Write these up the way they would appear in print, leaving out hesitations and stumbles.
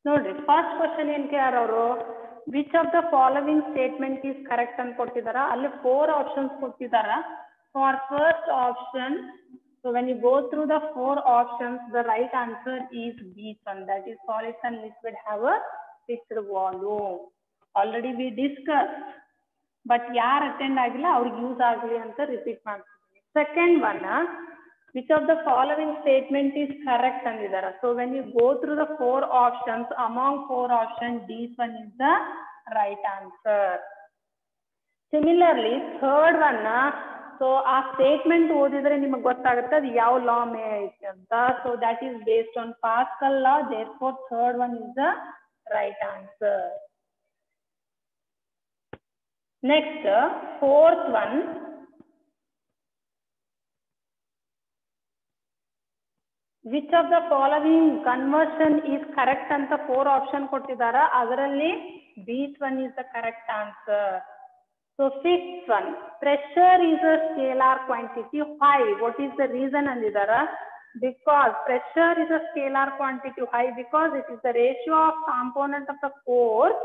ನೋಡ್ರಿ first question ಏನ್ ಕೇಳ್ಯಾರ ಅವರು, which of the following statement is correct ಅಂತ ಕೊಟ್ಟಿದಾರ. ಅಲ್ಲಿ 4 ಆಪ್ಷನ್ಸ್ ಕೊಟ್ಟಿದಾರ. For first option, so when you go through the 4 options, the right answer is B1, that is solids and liquid have a fixed volume. Already we discussed, but ಯಾರು attend ಆಗಿಲ್ಲ ಅವ್ರಿಗೆ use ಆಗಲಿ ಅಂತ repeat ಮಾಡ್ತೀನಿ. Second one, which of the following statement is correct ಅಂದಿದ್ದಾರೆ. So when you go through the 4 options, among 4 options, this one is the right answer. Similarly, third one, so ಆ statement ಓದಿದ್ರೆ ನಿಮಗೆ ಗೊತ್ತಾಗುತ್ತೆ ಅದು ಯಾವ ಲಾ ಮೇ ಐತೆ ಅಂತ. So that is based on Pascal law, therefore third one is the right answer. Next, fourth one, which of the following conversion is correct ಅಂತ 4 option ಕೊಟ್ಟಿದ್ದಾರೆ. ಅದರಲ್ಲಿ this one is the correct answer. So fifth one, pressure is a scalar quantity. Why? What is the reason ಅಂದಿದ್ದಾರೆ? Because pressure is a scalar quantity. Why? Because it is the ratio of component of the force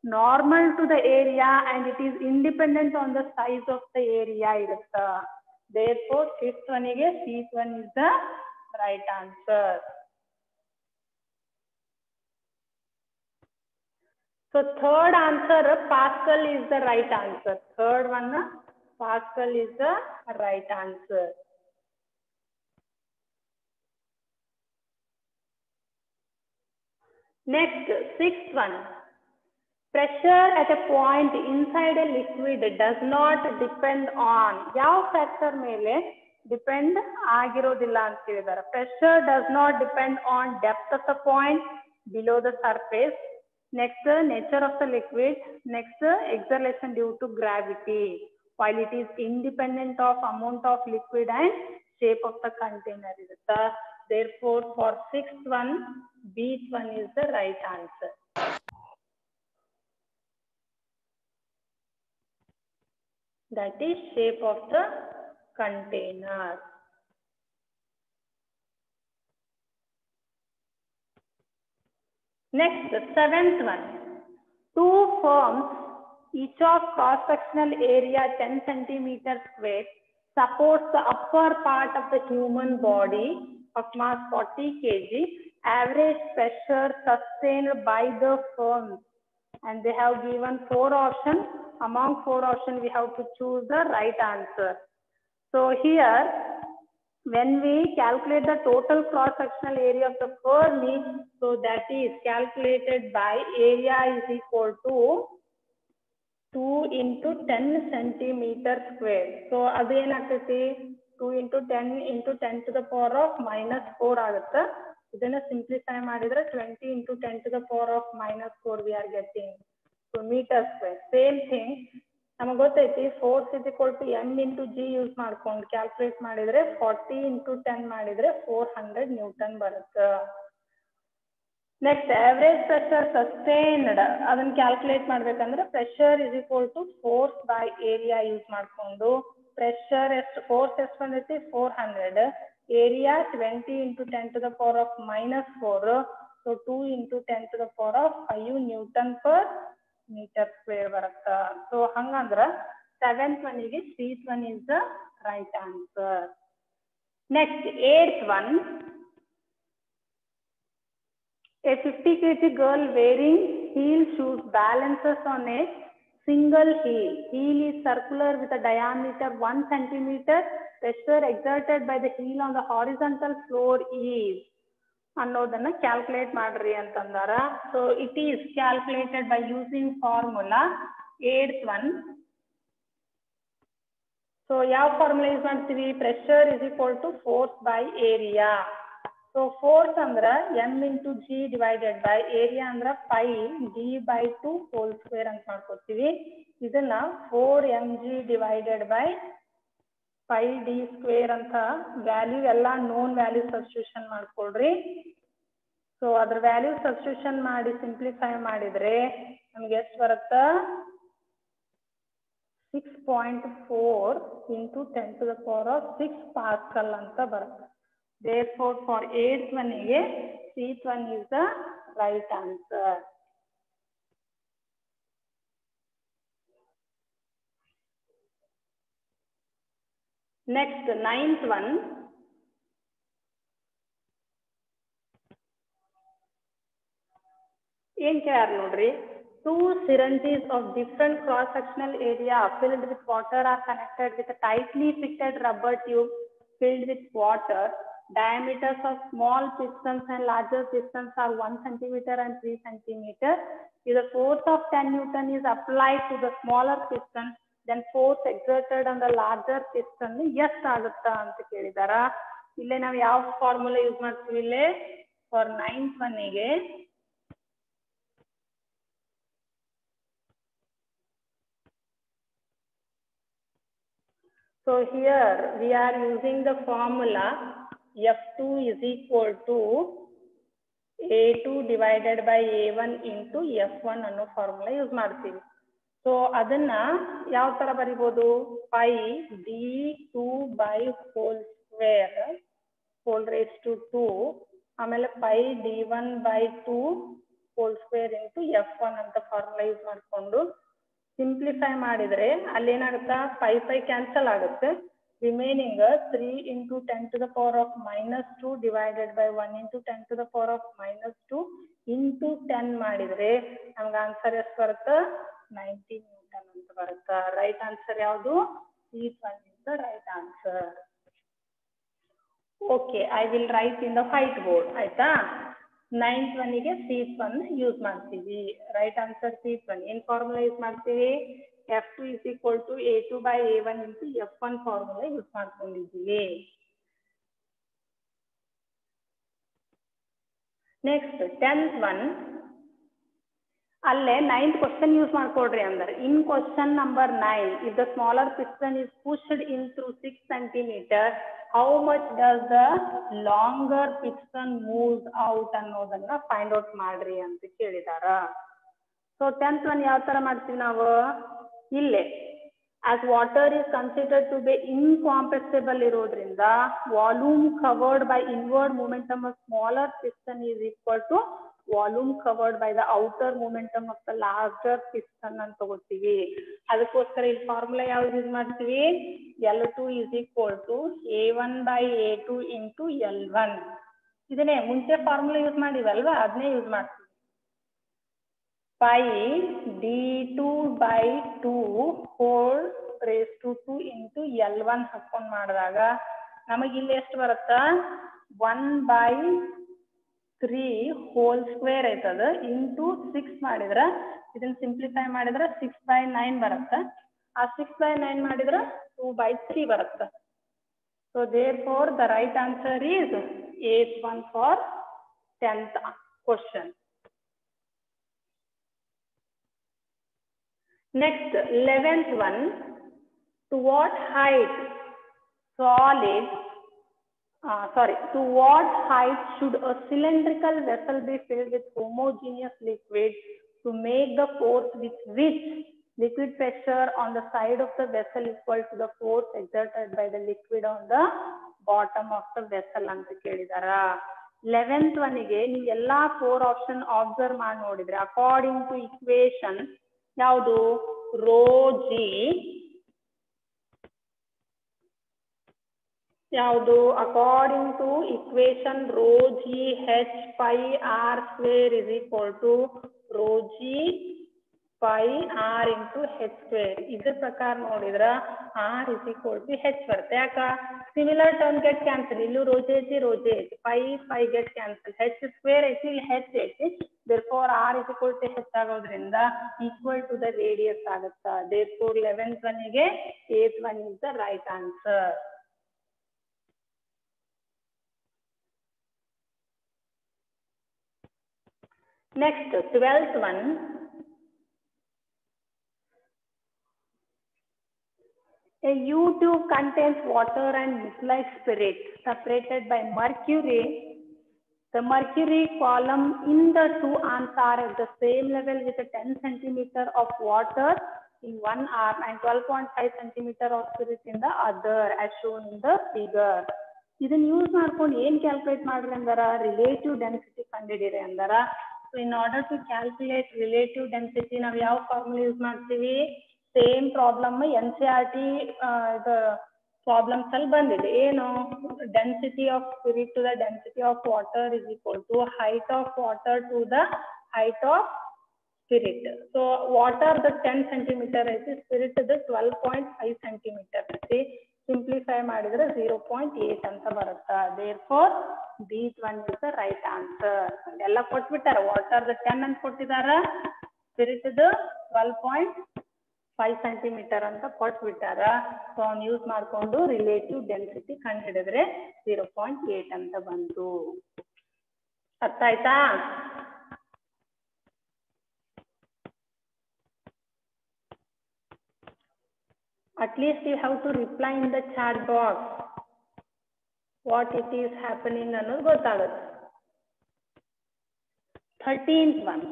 normal to the area and it is independent on the size of the area ಇರುತ್ತೆ. Therefore fifth one ಗೆ this one is the right answer. So third answer, Pascal is the right answer. Third one, Pascal is the right answer. Next, sixth one, pressure at a point inside a liquid does not depend on ಯಾವ factor ಮೇಲೆ depend ಆಗಿರೋದಿಲ್ಲ ಅಂತ ಹೇಳಿದ್ದಾರೆ. Pressure does not depend on depth of the point below the surface. Next, nature of the liquid. Next, acceleration due to gravity, while it is independent of amount of liquid and shape of the container. Therefore, for sixth one, B one is the right answer. That is shape of the container. Next, the seventh one, two firms, each of cross-sectional area 10 centimeter square, supports the upper part of the human body of mass 40 kg, average pressure sustained by the firms, and they have given 4 options. Among 4 options, we have to choose the right answer. So here, when we calculate the total cross-sectional area of the Fermi, so that is calculated by area is equal to 2 into 10 centimeter square. So again, 2 into 10 into 10 to the power of minus 4 ಆಗುತ್ತೆ. ಇದನ್ನ simplify ಮಾಡಿದ್ರೆ 20 into 10 to the power of minus 4 we are getting. So meter square. Same thing. ನಮಗೆ ಗೊತ್ತೈತಿ force is equal to m into g use ಮಾಡ್ಕೊಂಡು calculate ಮಾಡಿದ್ರೆ 40 into 10 ಮಾಡಿದ್ರೆ 400 newton ಬರುತ್ತೆ. Next, average pressure sustained ಅದನ್ನ ಕ್ಯಾಲ್ಕುಲೇಟ್ ಮಾಡ್ಬೇಕಂದ್ರೆ pressure is equal to force by area use ಮಾಡ್ಕೊಂಡು pressure force ಎಷ್ಟು ಬಂದೈತಿ 400, area 20 into 10 to the power of minus 4, so 2 into 10 to the power of 5 newton per meter square ಬರುತ್ತಾ. So ಹಂಗಂದ್ರ seventh one ಗೆ sheath one is the right answer. Next, eighth one, a 50 kg girl wearing heel shoes balances on a single heel. Heel is circular with a diameter 1 centimeter. Pressure exerted by the heel on the horizontal floor is ಅನ್ನೋದನ್ನ calculate ಮಾಡ್ರಿ ಅಂತಂದಾರ. So it is calculated by using formula 8th one. So ಯಾವ formula use ಮಾಡ್ತೀವಿ? Pressure is equal to force by area. So force ಅಂದ್ರ m into g divided by area ಅಂದ್ರ 5d/2 whole square ಅಂತ ಮಾಡ್ಕೊತೀವಿ. ಇದನ್ನ 4mg divided by 5d square ಅಂತ value ಎಲ್ಲ known value substitution ಮಾಡ್ಕೊಳ್ರಿ. ಸೊ ಅದ್ರ ವ್ಯಾಲ್ಯೂ ಸಬ್ಸ್ಟಿಟ್ಯೂಷನ್ ಮಾಡಿ ಸಿಂಪ್ಲಿಫೈ ಮಾಡಿದ್ರೆ ನಮ್ಗೆ ಎಷ್ಟು ಬರುತ್ತ? 6.4 into 10 to the power of 6 Pascal ಅಂತ ಬರುತ್ತೆ. Therefore, for 8th one ಗೆ 6th one is the right answer. Next, 9th one. ಏನ್ ಕೇಳ್ಯಾರ ನೋಡ್ರಿ, 2 syringes of different cross-sectional area filled with water are connected with a tightly fitted rubber tube filled with water. Diameters of small pistons and larger pistons are 1 centimeter and 3 centimeter. If the force of 10 Newton is applied to the smaller piston, then force exerted on the larger piston ಎಷ್ಟು ಆಗುತ್ತಾ ಅಂತ ಕೇಳಿದಾರ. ಇಲ್ಲೇ ನಾವು ಯಾವ formula use ಮಾಡ್ತೀವಿ, ಇಲ್ಲೇ for 9th one ಗೆ so here we are using the formula F2 is equal to A2 divided by A1 into F1 ಅನ್ನೋ ಫಾರ್ಮುಲಾ ಯೂಸ್ ಮಾಡ್ತೀವಿ. ಸೊ ಅದನ್ನ ಯಾವ ತರ ಬರಿಬಹುದು, pi d2 by whole square whole raised to 2 ಆಮೇಲೆ pi d1 by 2 whole square into F1 ಅಂತ formula use ಮಾಡಿಕೊಂಡು simplify ಮಾಡಿದ್ರೆ ಅಲ್ಲೇನಾಗುತ್ತಾ, pi cancel ಆಗುತ್ತೆ. Remaining 3 into 10 to the power of -2 divided by 1 into 10 to the power of -2 into 10 ಮಾಡಿದ್ರೆ ನಮ್ಗೆ answer ಎಷ್ಟು ಬರುತ್ತೆ, 90 Newton ಅಂತ ಬರುತ್ತೆ. ರೈಟ್ ಆನ್ಸರ್ ಯಾವುದು, C1 is the right answer. Okay, I will write in the white board. ಆಯ್ತಾ, 9th one ಗೆ C1 use ಮಾಡ್ತೀವಿ. Right answer C1. ಏನ್ ಫಾರ್ಮುಲಾ ಯೂಸ್ ಮಾಡ್ತೀವಿ, F2 is equal to A2 by A1 into F1 formula use ಮಾಡ್ಕೊಂಡಿದ್ದೀವಿ. Next 10th one, ಅಲ್ಲೇ 9th question use ಮಾಡ್ಕೊಡ್ರಿ ಅಂದ್ರೆ, in question number 9 if the smaller piston is pushed in through 6 centimeter, how much does the longer piston moves out ಅನ್ನೋದನ್ನ find out ಮಾಡ್ರಿ ಅಂತ ಕೇಳಿದಾರ. So 10th one ಯಾವ ತರ ಮಾಡ್ತೀವಿ ನಾವು, ಇಲ್ಲೇ as water is considered to be incompressible ಇರೋದ್ರಿಂದ volume covered by inward momentum of smaller piston is equal to volume covered by the outer momentum of the larger piston ಅಂತ ತಗೋತೀವಿ. ಅದಕ್ಕೋಸ್ಕರ ಈ ಫಾರ್ಮುಲಾ ಯಾವ್ದು ಯೂಸ್ ಮಾಡ್ತೀವಿ, L2 is equal to A1 by A2 into L1. ಇದನ್ನೇ ಮುಂಚೆ formula use ಮಾಡಿವಲ್ವಾ, ಅದನ್ನೇ use ಮಾಡ್ತೀವಿ. pi d2 by 2 whole raised to 2 into L1 ಹಾಕೊಂಡು ಮಾಡಿದಾಗ ನಮಗೆ ಇಲ್ಲಿ ಎಷ್ಟು ಬರುತ್ತಾ, 1 by 3 whole square ಆಯ್ತದ ಇಂಟು 6 ಮಾಡಿದ್ರೆ, ಇದನ್ನ ಸಿಂಪ್ಲಿಫೈ ಮಾಡಿದ್ರೆ 6 by 9 ಬರುತ್ತೆ. ಆ 6 by 9 ಮಾಡಿದ್ರೆ 2 by 3 ಬರುತ್ತೆ. So therefore the right answer is 8th one for 10th question. Next 11th one, to what height should a cylindrical vessel be filled with homogeneous liquid to make the force with which liquid pressure on the side of the vessel equal to the force exerted by the liquid on the bottom of the vessel ಅಂತ ಕೇಳಿದಾರ. 11th one ಗೆ ನೀವು ಎಲ್ಲಾ 4 option observe ಮಾಡಿ ನೋಡಿದ್ರೆ according to equation ಯಾವುದು, rho g ಯಾವುದು, according to equation rho g h pi r square is equal to rho g pi r into h square. ಇದ್ರ ಪ್ರಕಾರ ನೋಡಿದ್ರ r is equal to h ಬರುತ್ತೆ. ಯಾಕ, similar term get cancel, ಇಲ್ಲೂ rho g ಐತಿ, pi get cancel, h square ಐತಿ, ಇಲ್ಲಿ ಹೆಚ್ ಐತಿ. therefore r is equal to h ಆಗೋದ್ರಿಂದ equal to the radius ಆಗುತ್ತಾ. therefore 11th one ಗೆ 8th one is the right answer. Next 12th one, a U-tube contains water and methyl spirit separated by mercury. The mercury column in the two arms are at the same level with a 10 centimeter of water in one arm and 12.5 centimeter of spirit in the other as shown in the figure. ಇದನ್ನ use ಮಾಡ್ಕೊಂಡು ಏನ್ calculate ಮಾಡ್ರಿ ಅಂದಾರ, relative density ಕಂಡುಹಿಡಿರಿ ಅಂದಾರ. So in order to calculate relative density, ನಾವು ಯಾವ formula use ಮಾಡ್ತೀವಿ? Same problem NCERT problems ಅಲ್ಲಿ ಬಂದಿದೆ. ಏನು? Density of spirit to the density of water is equal to height of water to the height of spirit. So water ದ 10 centimetre ಐತಿ, spirit ದ 12.5 centimetre ಐತಿ. ಸಿಂಪ್ಲಿಫೈ ಮಾಡಿದ್ರೆ 0.8 ಅಂತ ಬರುತ್ತಾ. therefore this one is the right answer. ಎಲ್ಲ ಕೊಟ್ಬಿಟ್ಟಾರ. Water ದ 10 ಅಂತ ಕೊಟ್ಟಿದಾರ, ಸ್ಪಿರಿಟ್ ದ 12.5 ಸೆಂಟಿಮೀಟರ್ ಅಂತ ಕೊಟ್ಬಿಟ್ಟಾರ. ಸೊ ಅವ್ನು ಯೂಸ್ ಮಾಡ್ಕೊಂಡು ರಿಲೇಟಿವ್ ಡೆನ್ಸಿಟಿ ಕಂಡುಹಿಡಿದ್ರೆ 0.8 ಅಂತ ಬಂತು. ಅರ್ಥ ಆಯ್ತಾ? At least you have to reply in the chat box what it is happening ಅನ್ನೋದು ಗೊತ್ತಾಗುತ್ತೆ. 13th one.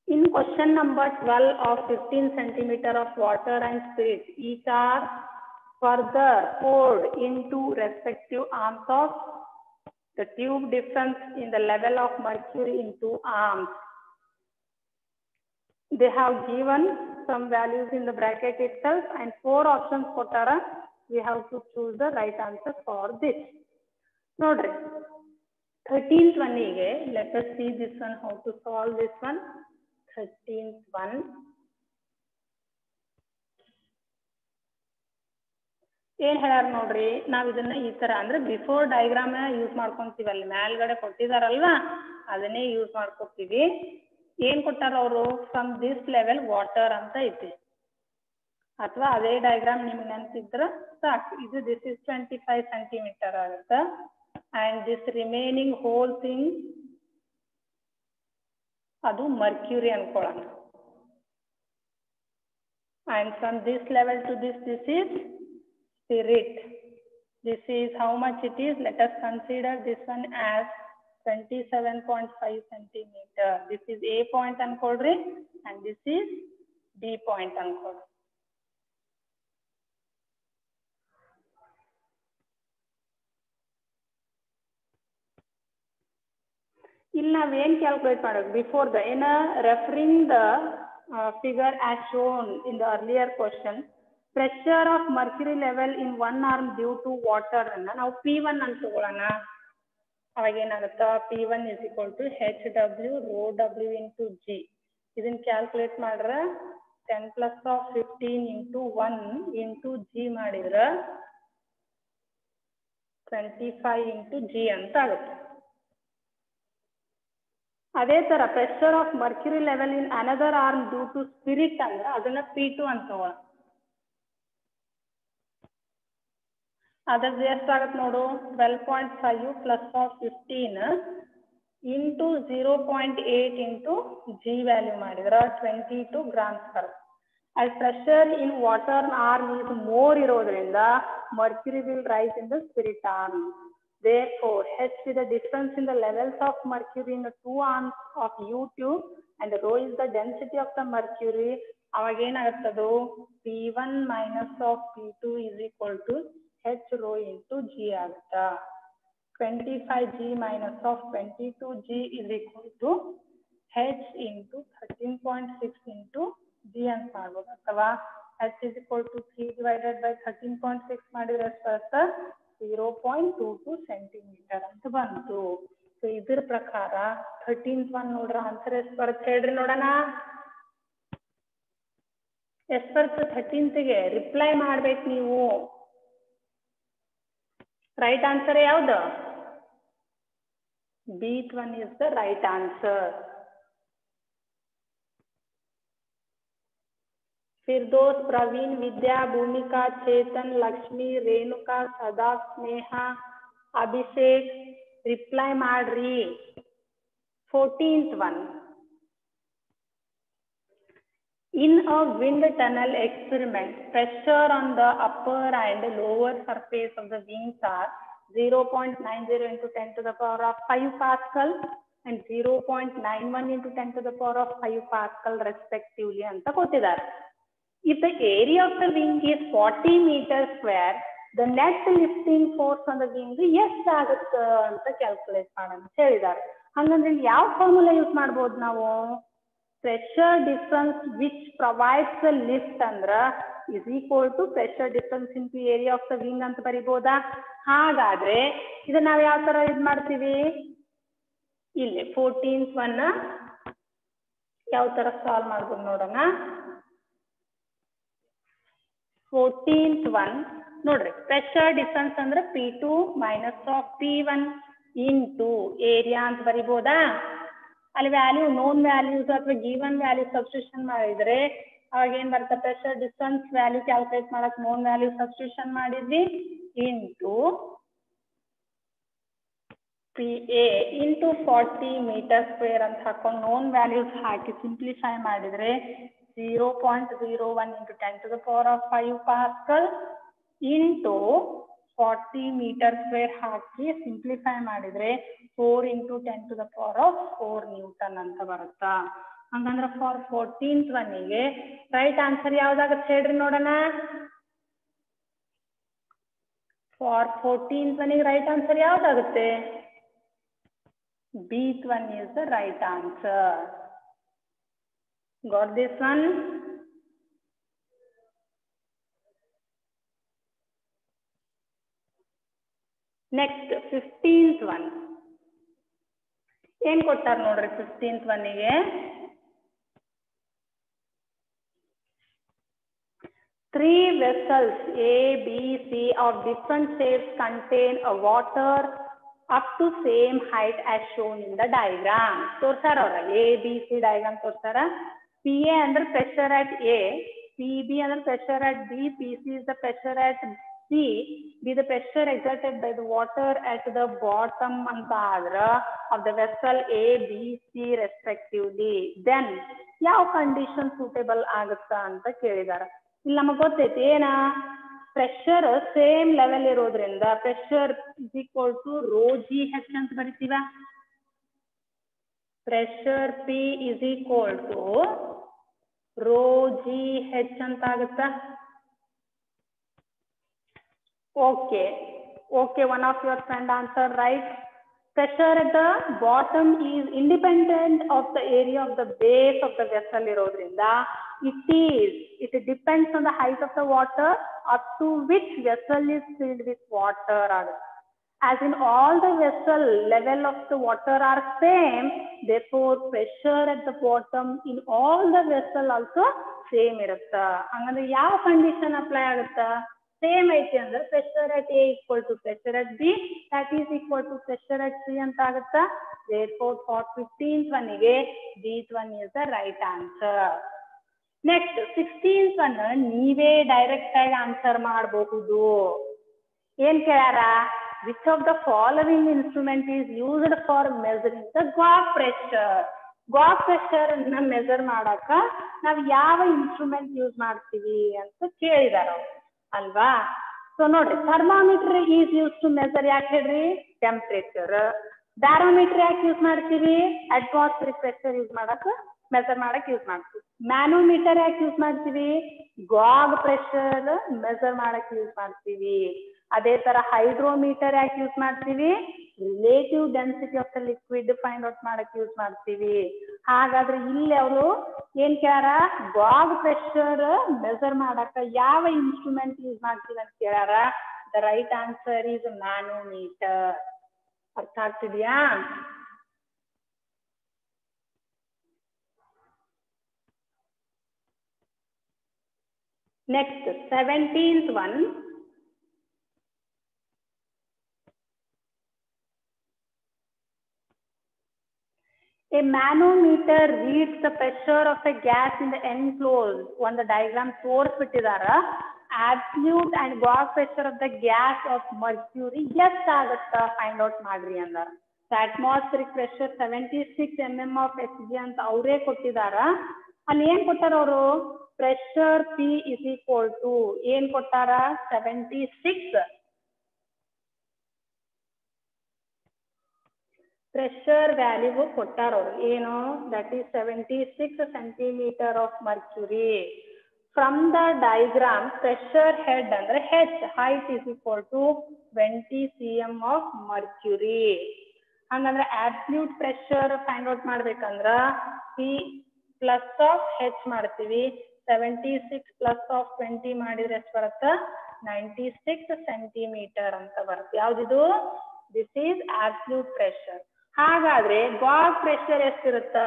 In question number 12 of 15 centimeter of water and spirit, each are further poured into respective arms of the tube. Difference in the level of mercury in two arms. They have given some values in the bracket itself and 4 options ಕೊಟ್ಟಾರ. We have to choose the right answer for this. ನೋಡ್ರಿ 13th one ಗೆ let us see this one, how to solve this one. 13th one, ಏನ್ ಹೇಳ್ಯಾರ ನೋಡ್ರಿ, ನಾವ್ ಇದನ್ನ ಈ ತರ ಅಂದ್ರೆ ಬಿಫೋರ್ ಡಯಾಗ್ರಾಮ್ ಯೂಸ್ ಮಾಡ್ಕೊಂತೀವಲ್ಲ, ಮೇಲ್ಗಡೆ ಕೊಟ್ಟಿದಾರಲ್ವಾ ಅದನ್ನೇ ಯೂಸ್ ಮಾಡ್ಕೊತೀವಿ. ಏನ್ ಕೊಟ್ಟಾರ ಅವರು? ಫ್ರಮ್ ದಿಸ್ ಲೆವೆಲ್ ವಾಟರ್ ಅಂತ ಐತಿ, ಅಥವಾ ಅದೇ ಡಯಾಗ್ರಾಮ್ ನಿಮ್ಗೆ ನೆನ್ಪಿದ್ರ ಸಾಕು. ಇದು ದಿಸ್ ಇಸ್ 25 ಸೆಂಟಿಮೀಟರ್ ಆಗುತ್ತ. And this remaining whole thing ಅದು ಮರ್ಕ್ಯೂರಿ ಅನ್ಕೊಳ್ಳೋಣ. And from this level to this is spirit. This is how much it is. Let us consider this one as 27.5 centimeter. This is A point ಅನ್ಕೊಳ್ರಿ, and this is B point ಅನ್ಕೊಳ್ರಿ. ಇಲ್ಲಿ ನಾವೇನ್ calculate ಮಾಡೋದು? Before the referring the figure as shown in the earlier question, pressure of mercury level in one arm due to water ಅನ್ನ ನಾವು P1 ಅಂತ ತಗೊಳ್ಳೋಣ. ಅವಾಗ ಏನಾಗುತ್ತ? P1 is equal to HW rho W into G. ಇದನ್ನ calculate ಮಾಡ್ರ 10 plus of 15 into 1 into G ಮಾಡಿದ್ರ 25 into G ಅಂತ ಆಗುತ್ತೆ. ಅದೇ ತರ pressure of mercury level in another arm due to spirit ಅಂದ್ರೆ ಅದನ್ನ P2 ಅಂತ ತಗೊಳ್ಳೋಣ. ಅದ್ರದ್ದು ಎಷ್ಟಾಗತ್ತೆ ನೋಡು? 12.5 plus of 15 into 0.8 into G value ಮಾಡಿದ್ರ 22 grams ಬರುತ್ತೆ. as pressure in water arm is more ಇರೋದ್ರಿಂದ mercury will rise in the spirit arm. Therefore, H is the difference in the levels of mercury in the two arms of U tube, and rho is the density of the mercury. ಅವಾಗ ಏನಾಗುತ್ತದು? P1 minus of P2 is equal to H rho into G ಆಗುತ್ತಾ. 25G minus of 22G is equal to H into 13.6 into G ಅಂತ ಮಾಡ್ಬೋದು. ಅಥವಾ H is equal to 3 divided by 13.6 ಮಾಡಿದ್ರೆ ಎಷ್ಟು ಬರುತ್ತೆ? 0.22 centimetre ಅಂತ ಬಂತು. ಸೊ ಇದ್ರ ಪ್ರಕಾರ 13th one ನೋಡ್ರ ಆನ್ಸರ್ ಎಷ್ಟು ಬರುತ್ತೆ ಹೇಳ್ರಿ ನೋಡೋಣ. ಎಷ್ಟು ಬರುತ್ತೆ 13th ಗೆ? ರಿಪ್ಲೈ ಮಾಡ್ಬೇಕು ನೀವು. ರೈಟ್ ಆನ್ಸರ್ ಯಾವ್ದು? B one is the right answer. Firdaus, Praveen, Vidya, Bhumika, Chetan, Lakshmi, Renuka, सदा, स्नेह, अभिषेक रिप्लाई ಮಾಡ್ರಿ. 14th one. In a wind tunnel experiment, pressure on the upper and lower surface of the wings are 0.90 into 10 to the power of 5 Pascal and 0.91 into 10 to the power of 5 Pascal respectively ಅಂತ ಕೊಟ್ಟಿದ್ದಾರೆ. If the area of the wing is 40 meters square, the net lifting force on the wing ಎಷ್ಟಾಗುತ್ತೆ ಅಂತ calculate ಮಾಡೋಣ ಅಂತ ಹೇಳಿದ್ದಾರೆ. ಹಂಗಂದ್ರೆ ಇಲ್ಲಿ ಯಾವ ಫಾರ್ಮುಲಾ ಯೂಸ್ ಮಾಡ್ಬೋದು ನಾವು? Pressure difference which provides the lift ಅಂದ್ರ is equal to pressure difference into area of the wing ಅಂತ ಬರಿಬೋದಾ? ಹಾಗಾದ್ರೆ ಇದನ್ನ ನಾವು ಯಾವ ತರ ಇದು ಮಾಡ್ತೀವಿ? ಇಲ್ಲಿ 14th ಒನ್ ಯಾವ ತರ ಸಾಲ್ವ್ ಮಾಡ್ಬೋದು ನೋಡೋಣ. 14th ಒನ್ ನೋಡ್ರಿ, ಪ್ರೆಷರ್ ಡಿಫರೆನ್ಸ್ ಅಂದ್ರೆ P2 minus of P1 into area ಅಂತ ಬರಿಬೋದಾ? ಅಲ್ಲಿ ವ್ಯಾಲ್ಯೂ ನೋನ್ ವ್ಯಾಲ್ಯೂಸ್ ಅಥವಾ ಗಿವನ್ ವ್ಯಾಲ್ಯೂ ಸಬ್ಸ್ಟಿಟ್ಯೂಷನ್ ಮಾಡಿದ್ರೆ ಅವಾಗ ಏನ್ ಬರುತ್ತೆ? ಪ್ರೆಷರ್ ಡಿಫರೆನ್ಸ್ ವ್ಯಾಲ್ಯೂ ಕ್ಯಾಲ್ಕುಲೇಟ್ ಮಾಡಕ್ ನೋನ್ ವ್ಯಾಲ್ಯೂ ಸಬ್ಸ್ಟಿಟ್ಯೂಷನ್ ಮಾಡಿದ್ವಿ into PA into 40 metre square ಅಂತ ಹಾಕೊಂಡು ನೋನ್ ವ್ಯಾಲ್ಯೂಸ್ ಹಾಕಿ ಸಿಂಪ್ಲಿಫೈ ಮಾಡಿದ್ರೆ 0.01 into 10 to the power of 5 Pascal into 40 meter square hockey simplify ಮಾಡಿದ್ರೆ 4 into 10 to the power of 4 Newton ಅಂತ ಬರುತ್ತಾ? ಹಂಗಂದ್ರೆ for 14th ಒನ್ನಿಗೆ ರೈಟ್ ಆನ್ಸರ್ ಯಾವ್ದಾಗತ್ತೆ ಹೇಳ್ರಿ ನೋಡೋಣ. ಫಾರ್ 14th ಒನ್ನಿಗೆ ರೈಟ್ ಆನ್ಸರ್ ಯಾವ್ದಾಗುತ್ತೆ? B one is the right answer. Got this one? Next 15th one. ಏನ್ ಕೊಟ್ಟಾರ ನೋಡ್ರಿ 15th ಒನ್ನಿಗೆ? Three vessels A, B, C of different shapes contain a water up to same height as shown in the diagram. ತೋರ್ಸಾರ ಅವ್ರ A, B, C diagram ತೋರ್ಸಾರ. PA ಅಂದ್ರೆ pressure at A, PB ಅಂದ್ರೆ pressure at B, PC is the pressure at C, B the pressure exerted by the water at the bottom ಅಂತ ಆದ್ರ of the vessel A, B, C respectively. Then ಯಾವ condition suitable ಆಗುತ್ತಾ ಅಂತ ಕೇಳಿದಾರ. ಇಲ್ಲಿ ನಮಗ್ ಗೊತ್ತೈತಿ ಏನ? ಪ್ರೆಷರ್ ಸೇಮ್ ಲೆವೆಲ್ ಇರೋದ್ರಿಂದ pressure is equal to rho g h ಅಂತ ಬರಿತೀವ. Pressure P is equal to rho g h ಅಂತ ಆಗುತ್ತ. Okay okay, one of your friend answer right. Pressure at the bottom is independent of the area of the base of the vessel irodrinda it depends on the height of the water up to which vessel is filled with water. As in all the vessel level of the water are same, therefore pressure at the bottom in all the vessel also same irutta. Hangandre yav condition apply agutta? Same ಐತಿ ಅಂದ್ರೆ pressure at A equal to pressure at B, that is equal to pressure at C ಅಂತ ಆಗುತ್ತಾ? Therefore for 15th ಒನ್ನಿಗೆ B one is the right answer. Next 16th one ನೀವೇ direct ಆಗಿ answer ಮಾಡಬಹುದು. ಏನ್ ಕೇಳಾರ? Which of the following instrument is used for measuring the gauge pressure? gauge pressure ಅನ್ನ measure ಮಾಡಾಕ ನಾವ್ ಯಾವ ಇನ್ಸ್ಟ್ರೂಮೆಂಟ್ ಯೂಸ್ ಮಾಡ್ತೀವಿ ಅಂತ ಕೇಳಿದಾರ ಅಲ್ವಾ? ಸೊ ನೋಡ್ರಿ, thermometer is use to measure ಯಾಕೆ ಹೇಳ್ರಿ? ಟೆಂಪರೇಚರ್. ಬ್ಯಾರೋಮೀಟರ್ ಯಾಕೆ ಯೂಸ್ ಮಾಡ್ತೀವಿ? ಅಟ್ಮಾಸ್ಫಿರಿಕ್ ಪ್ರೆಷರ್ ಯೂಸ್ ಮಾಡಕ್ ಮೆಜರ್ ಮಾಡಕ್ ಯೂಸ್ ಮಾಡ್ತೀವಿ. ಮ್ಯಾನೋಮೀಟರ್ ಯಾಕೆ ಯೂಸ್ ಮಾಡ್ತೀವಿ? ಗಾಗ್ ಪ್ರೆಷರ್ ಮೆಜರ್ ಮಾಡಕ್ ಯೂಸ್ ಮಾಡ್ತೀವಿ. ಅದೇ ತರ ಹೈಡ್ರೋಮೀಟರ್ ಯಾಕೆ ಯೂಸ್ ಮಾಡ್ತೀವಿ? Relative density of the liquid find out ಮಾಡಕ್ ಯೂಸ್ ಮಾಡ್ತೀವಿ. ಹಾಗಾದ್ರೆ ಇಲ್ಲಿ ಅವರು ಏನ್ ಕೇಳಾರ? ಗಾಗ್ ಪ್ರೆಷರ್ ಮೆಜರ್ ಮಾಡಕ ಯಾವ ಇನ್ಸ್ಟ್ರೂಮೆಂಟ್ ಯೂಸ್ ಮಾಡ್ತೀವಿ ಅಂತ ಕೇಳಾರ. The right answer is manometer. ಅರ್ಥ ಆಗ್ತಿದ್ಯಾ? Next 17th one. A manometer reads the pressure of a gas in the enclosed. On the diagram ತೋರಿಸ್ಬಿಟ್ಟಿದಾರ. Absolute and gauge pressure of the gas of mercury ಎಷ್ಟು ಆಗುತ್ತಾ find out ಮಾಡ್ರಿ ಅಂದಾರ. Atmospheric pressure 76 mm of Hg ಅಂತ ಅವರೇ ಕೊಟ್ಟಿದಾರ. ಅಲ್ಲಿ ಏನ್ ಕೊಟ್ಟಾರ ಅವರು? Pressure P is equal to ಏನ್ ಕೊಟ್ಟಾರ? 76. ಪ್ರೆಷರ್ ವ್ಯಾಲ್ಯೂ ಕೊಟ್ಟಾರ ಅವರು ಏನು? That is 76 centimeter of mercury. From the diagram, pressure head under H, height is equal to 20 cm of mercury. ಹಂಗಂದ್ರೆ absolute pressure find out ಮಾಡ್ಬೇಕಂದ್ರ P plus of H ಮಾಡ್ತೀವಿ. 76 plus of 20 ಮಾಡಿದ್ರೆ ಎಷ್ಟು ಬರುತ್ತೆ? 96 centimeter ಅಂತ ಬರುತ್ತೆ. ಯಾವ್ದಿದು? This is absolute pressure. ಹಾಗಾದ್ರೆ gauge pressure ಎಷ್ಟಿರುತ್ತ?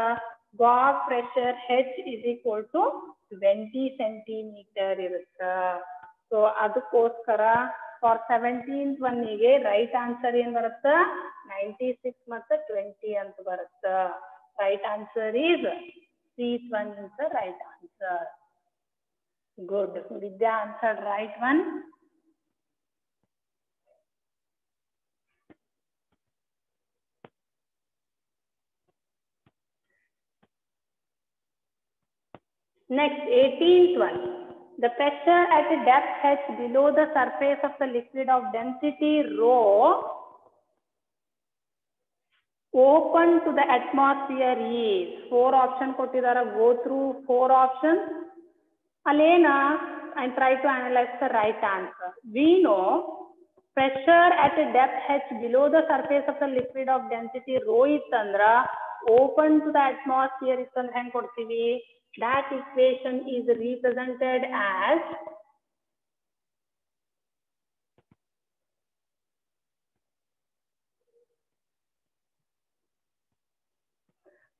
gauge pressure H is equal to 20 centimeter ಇರುತ್ತ. ಸೊ ಅದಕ್ಕೋಸ್ಕರ for 17th one ಗೆ ರೈಟ್ ಆನ್ಸರ್ ಏನ್ ಬರುತ್ತ? 96 ಮತ್ತು 20 ಅಂತ ಬರುತ್ತ. Right answer is C one is the right answer. Good. Vidya answered right one. Next, 18th one. The pressure at a depth H below the surface of the liquid of density rho open to the atmosphere is. 4 options ಕೊಟ್ಟಿದ್ದಾರೆ. Go through 4 options. Alena, and try to analyze the right answer. We know pressure at a depth H below the surface of the liquid of density rho ittandra open to the atmosphere ittandra ಹೆಂಗ್ ಕೊಡ್ತೀವಿ? That equation is represented as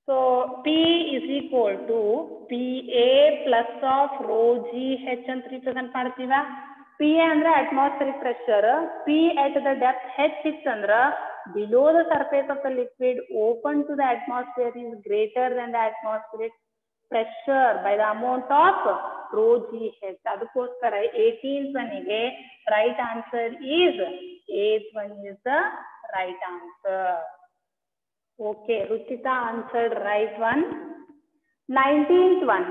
so P is equal to PA plus of rho G H ಅಂತ represent ಮಾಡ್ತೀವ. PA ಅಂದ್ರೆ atmospheric pressure. P at the depth H ಇತ್ತಂದ್ರ below the surface of the liquid open to the atmosphere is greater than the atmospheric pressure by the amount of rho G H. ಅದಕ್ಕೋಸ್ಕರ 18th one ಗೆ right answer is 8th one is the right answer. Okay, Ruchita answered right one. 19th one.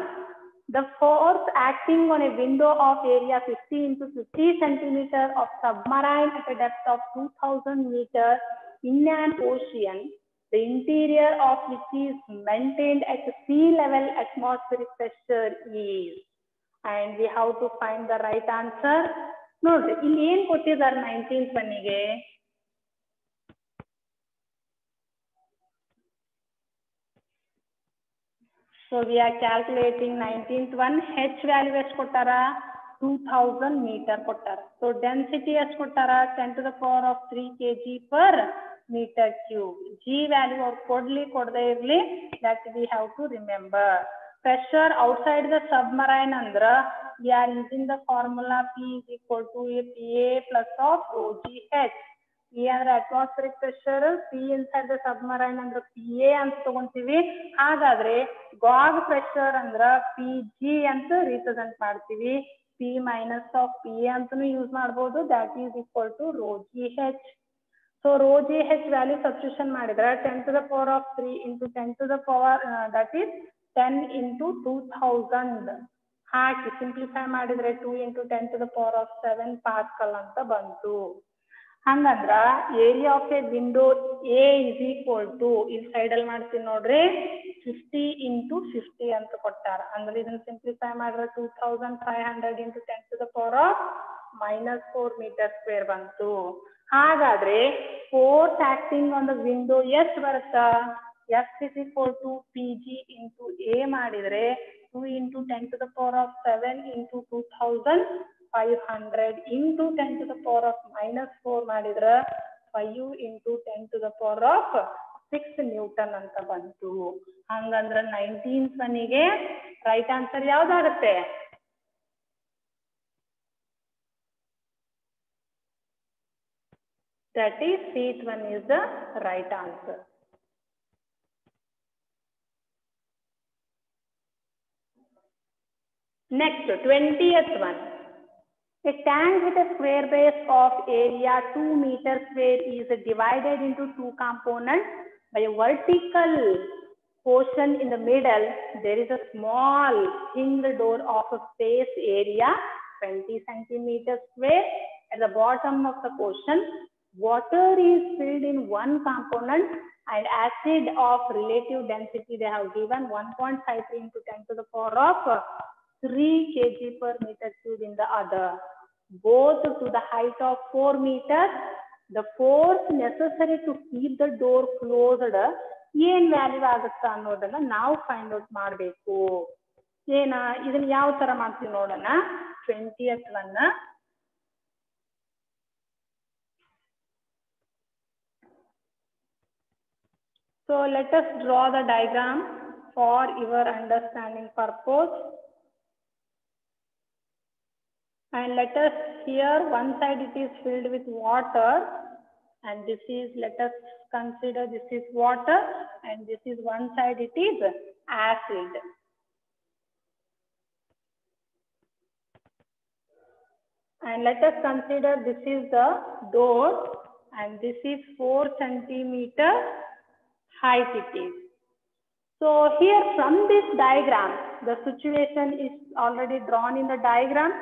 The force acting on a window of area 50 into 50 centimeter of submarine at a depth of 2000 meters in an ocean, the interior of which is maintained at sea level atmospheric pressure is. And we have to find the right answer. Note, ಇಲ್ಲಿ ಏನು ಕೊಟ್ಟಿದ್ದಾರೆ 19th one ಗೆ? So we are calculating 19th one. H value ಎಷ್ಟು ಕೊಟ್ಟಾರ? 2000 meter ಕೊಟ್ಟಾರ. So density ಎಷ್ಟು ಕೊಟ್ಟಾರ? 10 to the power of 3 kg per meter cube. G value ಅವ್ರು ಕೊಡ್ಲಿ ಕೊಡದೇ ಇರ್ಲಿ, that we have to remember. Pressure outside the submarine ಅಂದ್ರ we are using the formula P is equal to PA plus of rho G H. P ಅಂದ್ರೆ atmospheric pressure, P inside the submarine ಅಂದ್ರೆ PA ಅಂತ ತಗೊಂತೀವಿ. ಹಾಗಾದ್ರೆ gauge pressure ಅಂದ್ರ PG ಅಂತ represent ಮಾಡ್ತೀವಿ. P minus of PA ಅಂತನೂ use ಮಾಡ್ಬೋದು. That is equal to rho G H. So rho G H value substitution ಮಾಡಿದ್ರೆ 10 to the power of 3 into 10 to the power that is 10 into 2000 hockey simplify ಮಾಡಿದ್ರೆ 2 into 10 to the power of 7 Pascal ಅಂತ ಬಂತು. ಹಂಗಂದ್ರ area of a window a is equal to ಇಲ್ಲಿ ಸೈಡಲ್ಲಿ ಮಾಡ್ತೀನಿ ನೋಡ್ರಿ 50 into 50 ಅಂತ ಕೊಟ್ಟಾರ. ಅಂದ್ರೆ ಇದನ್ನ ಸಿಂಪ್ಲಿಫೈ ಮಾಡಿದ್ರೆ 2500 into 10 to the power of -4 meter square ಬಂತು. ಹಾಗಾದ್ರೆ force acting on the window ಎಷ್ಟು ಬರುತ್ತಾ? F is equal to PG into A ಮಾಡಿದ್ರೆ 2 into 10 to the power of 7 into 2500 into 10 to the power of -4 ಮಾಡಿದ್ರೆ 5 into 10 to the power of 6 Newton ಅಂತ ಬಂತು. ಹಂಗಂದ್ರೆ 19th one ಗೆ right answer ಯಾವ್ದಾಗುತ್ತೆ? That is C one is the right answer. Next, 20th one. A tank with a square base of area 2 meters square is divided into 2 components by a vertical portion in the middle. There is a small hinged door of a space area 20 centimeters square. At the bottom of the portion, water is filled in one component and acid of relative density they have given 1.53 into 10 to the power of 3 kg per meter cube in the other, both to the height of 4 meters. The force necessary to keep the door closed ಏನ್ value ಆಗುತ್ತಾ ಅನ್ನೋದನ್ನ ನಾವು find out ಮಾಡಬೇಕು. ಇದನ್ನ ಯಾವ ತರ ಮಾಡ್ತೀವಿ ನೋಡೋಣ. 20th one. So let us draw the diagram for your understanding purpose. And let us here one side it is filled with water, and this is, let us consider this is water, and this is one side it is acid. And let us consider this is the door, and this is 4 centimeter height it is. So here from this diagram, the situation is already drawn in the diagram.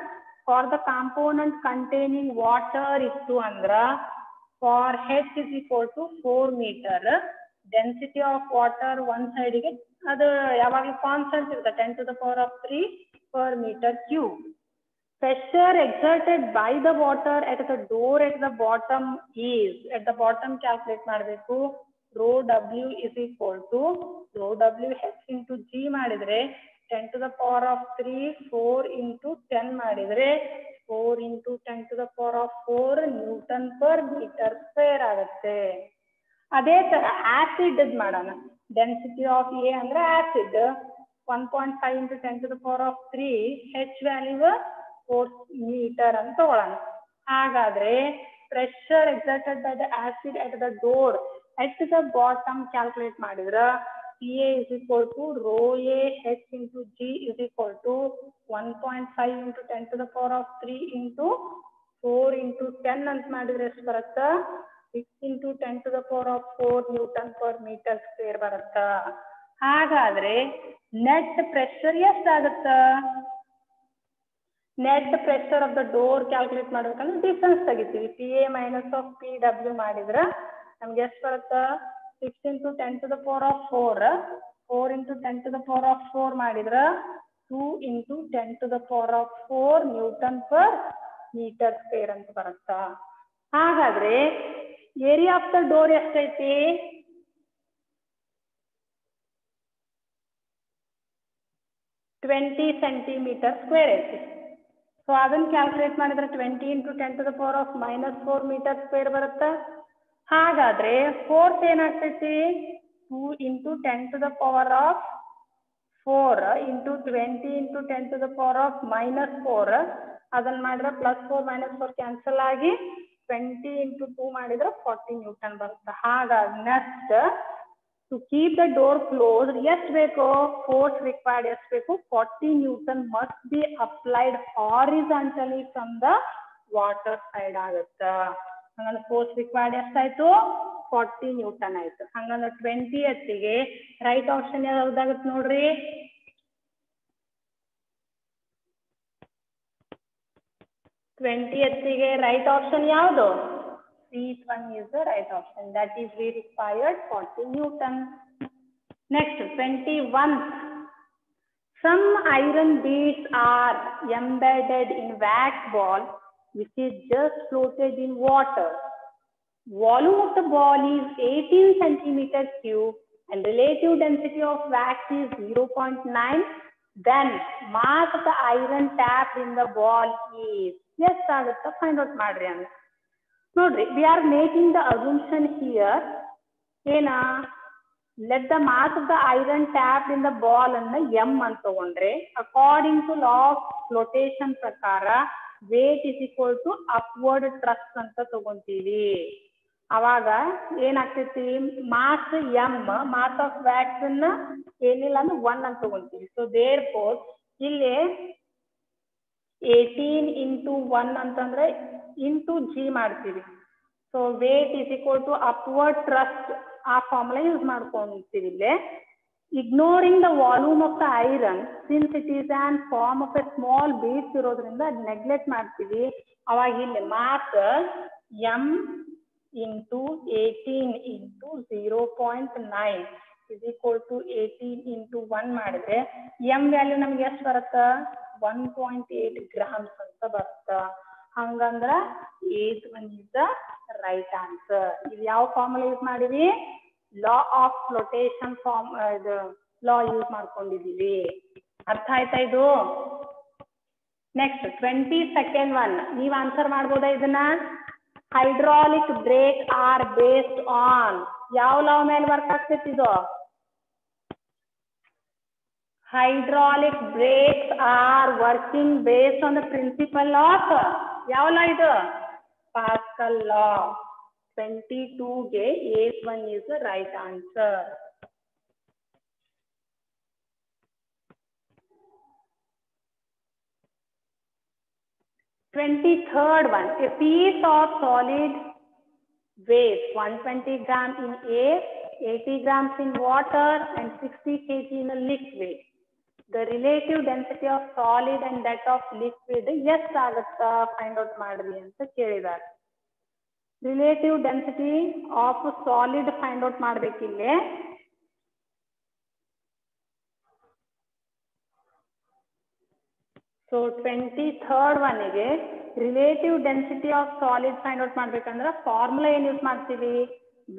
For the component containing water ittu andra, for h is equal to 4 meter, density of water one side ige adu yavaglu constant is 10 to the power of 3 per meter cube. Pressure exerted by the water at the door at the bottom is, at the bottom calculate ಮಾಡಬೇಕು. Rho W is equal to rho W h into G ಮಾಡಿದ್ರೆ 10 to the power of 3 4 into 10 ಮಾಡಿದ್ರೆ 4 into 10 to the power of 4 Newton per meter square ಆಗುತ್ತೆ. ಅದೇ ತರ acid ಮಾಡೋಣ. Density of A ಅಂದ್ರೆ acid 1.5 into 10 to the power of 3 h value 4 meter ಅಂತ ತಗೊಳ್ಳೋಣ. ಹಾಗಾದ್ರೆ pressure exerted by the acid at the door at the bottom calculate ಮಾಡಿದ್ರ PA is equal to rho A H into G is equal to 1.5 into 10 to the power of 3 into 4 into 10 ಅಂತ ಮಾಡಿದ್ರೆ ಎಷ್ಟು ಬರುತ್ತಾ 6 into 10 to the power of 4 Newton per meter square ಬರುತ್ತಾ. ಹಾಗಾದ್ರೆ net pressure ಎಷ್ಟಾಗುತ್ತಾ? Net pressure of the door calculate ಮಾಡ್ಬೇಕಂದ್ರೆ difference ತೆಗಿತೀವಿ. PA minus of PW ಮಾಡಿದ್ರ ನಮ್ಗೆ ಎಷ್ಟು ಬರುತ್ತಾ 6 into 10 to the power of 4 4 into 10 to the power of 4 ಮಾಡಿದ್ರ 2 into 10 to the power of 4 Newton per meter square ಅಂತ ಬರುತ್ತಾ. ಹಾಗಾದ್ರೆ ಏರಿಯಾ ಆಫ್ ದ ಡೋರ್ ಎಷ್ಟೈತಿ? 20 centimeter square ಐತಿ. ಸೊ ಅದನ್ನ ಕ್ಯಾಲ್ಕುಲೇಟ್ ಮಾಡಿದ್ರೆ 20 into 10 to the power of -4 meter square ಬರುತ್ತಾ. ಹಾಗಾದ್ರೆ ಫೋರ್ಸ್ ಏನಾಗ್ತೈತಿ 2 into 10 to the power of 4 into 20 into 10 to the power of -4 ಅದನ್ನ ಮಾಡಿದ್ರೆ +4 -4 ಕ್ಯಾನ್ಸಲ್ ಆಗಿ 20 into 2 ಮಾಡಿದ್ರೆ 40 ನ್ಯೂಟನ್ ಬರುತ್ತೆ. ಹಾಗಾಗಿ next to keep the door close ಎಷ್ಟು ಬೇಕು ಫೋರ್ಸ್ ರಿಕ್ವೈರ್ಡ್ ಎಷ್ಟು ಬೇಕು 40 newton must be applied horizontally from the water side ಆಗುತ್ತೆ. ಹಂಗಂದ್ರೆ ಫೋರ್ಸ್ ರಿಕ್ವೈರ್ಡ್ ಎಷ್ಟಾಯ್ತು 40 ನ್ಯೂಟನ್ ಆಯ್ತು. ಹಂಗಂದ್ರೆ 20th ಗೆ ರೈಟ್ ಆಪ್ಷನ್ ಯಾವ್ದಾಗುತ್ತೆ ನೋಡ್ರಿ 20th ಗೆ ರೈಟ್ ಆಪ್ಷನ್ ಯಾವುದು C1 is the right option. That is we required 40 Newton. Next 21. Some iron beads are embedded in wax ball which is just floated in water. Volume of the ball is 18 centimeter cube and relative density of wax is 0.9. Then mass of the iron tapped in the ball is yes agutta find out madri anda nodri. We are making the assumption here ena let the mass of the iron tapped in the ball anna m anta tagondre according to law of flotation prakara weight is equal to upward thrust anta tagontivi. ಅವಾಗ ಏನಾಗ್ತೈತಿ mass M mass of wax ಅನ್ನ ಏನಿಲ್ಲ ಅಂದ್ರೆ 1 ಅಂತ ತಗೊಂತೀವಿ. So there four ಇಲ್ಲಿ 18 into 1 ಅಂತಂದ್ರೆ into g ಮಾಡ್ತೀವಿ. So weight is equal to upward thrust ಆ ಫಾರ್ಮುಲಾ ಯೂಸ್ ಮಾಡ್ಕೊಂತೀವಿ. ಇಲ್ಲೇ ignoring the volume of the iron since it is an form of a small beads ಇರೋದ್ರಿಂದ ನೆಗ್ಲೆಕ್ಟ್ ಮಾಡ್ತೀವಿ. ಅವಾಗ ಇಲ್ಲಿ mass M into 18 into 0.9 is equal to 18 into 1 ಮಾಡಿದ್ರೆ m value ನಮ್ಗೆ ಎಷ್ಟು ಬರುತ್ತಾ 1.8 grams ಅಂತ ಬರುತ್ತಾ. ಹಂಗಂದ್ರ 8th one is the right answer. ಇದು ಯಾವ ಫಾರ್ಮುಲಾ ಯೂಸ್ ಮಾಡಿವಿ? ಲಾ ಆಫ್ ಫ್ಲೋಟೇಷನ್ ಫಾರ್ಮ್ ಇದು ಲಾ ಯೂಸ್ ಮಾಡ್ಕೊಂಡಿದೀವಿ. ಅರ್ಥ ಆಯ್ತಾ ಇದು? ನೆಕ್ಸ್ಟ್ 22nd one ನೀವು ಆನ್ಸರ್ ಮಾಡ್ಬೋದಾ ಇದನ್ನ? Hydraulic brake are based on ಯಾವ ಲಾ ಮೇಲೆ ವರ್ಕ್ ಆಗ್ತೈತಿ ಇದು? Hydraulic brakes are working based on the principle of ಯಾವ law ಇದು? Pascal law. 22 ಗೆ 8th one is the right answer. Twenty-third one, a piece of solid weight 120 grams in air, 80 grams in water and 60 kg in a liquid. The relative density of solid and that of liquid ಎಷ್ಟು ಆಗುತ್ತಾ find out ಮಾಡ್ರಿ ಅಂತ ಕೇಳಿದ್ದಾರೆ. Relative density of solid find out ಮಾಡ್ಬೇಕಿಲ್ಲಿ. So 23rd ಒನ್ಗೆ relative density of solid find out ಮಾಡ್ಬೇಕಂದ್ರೆ formula ಏನ್ use ಮಾಡ್ತೀವಿ?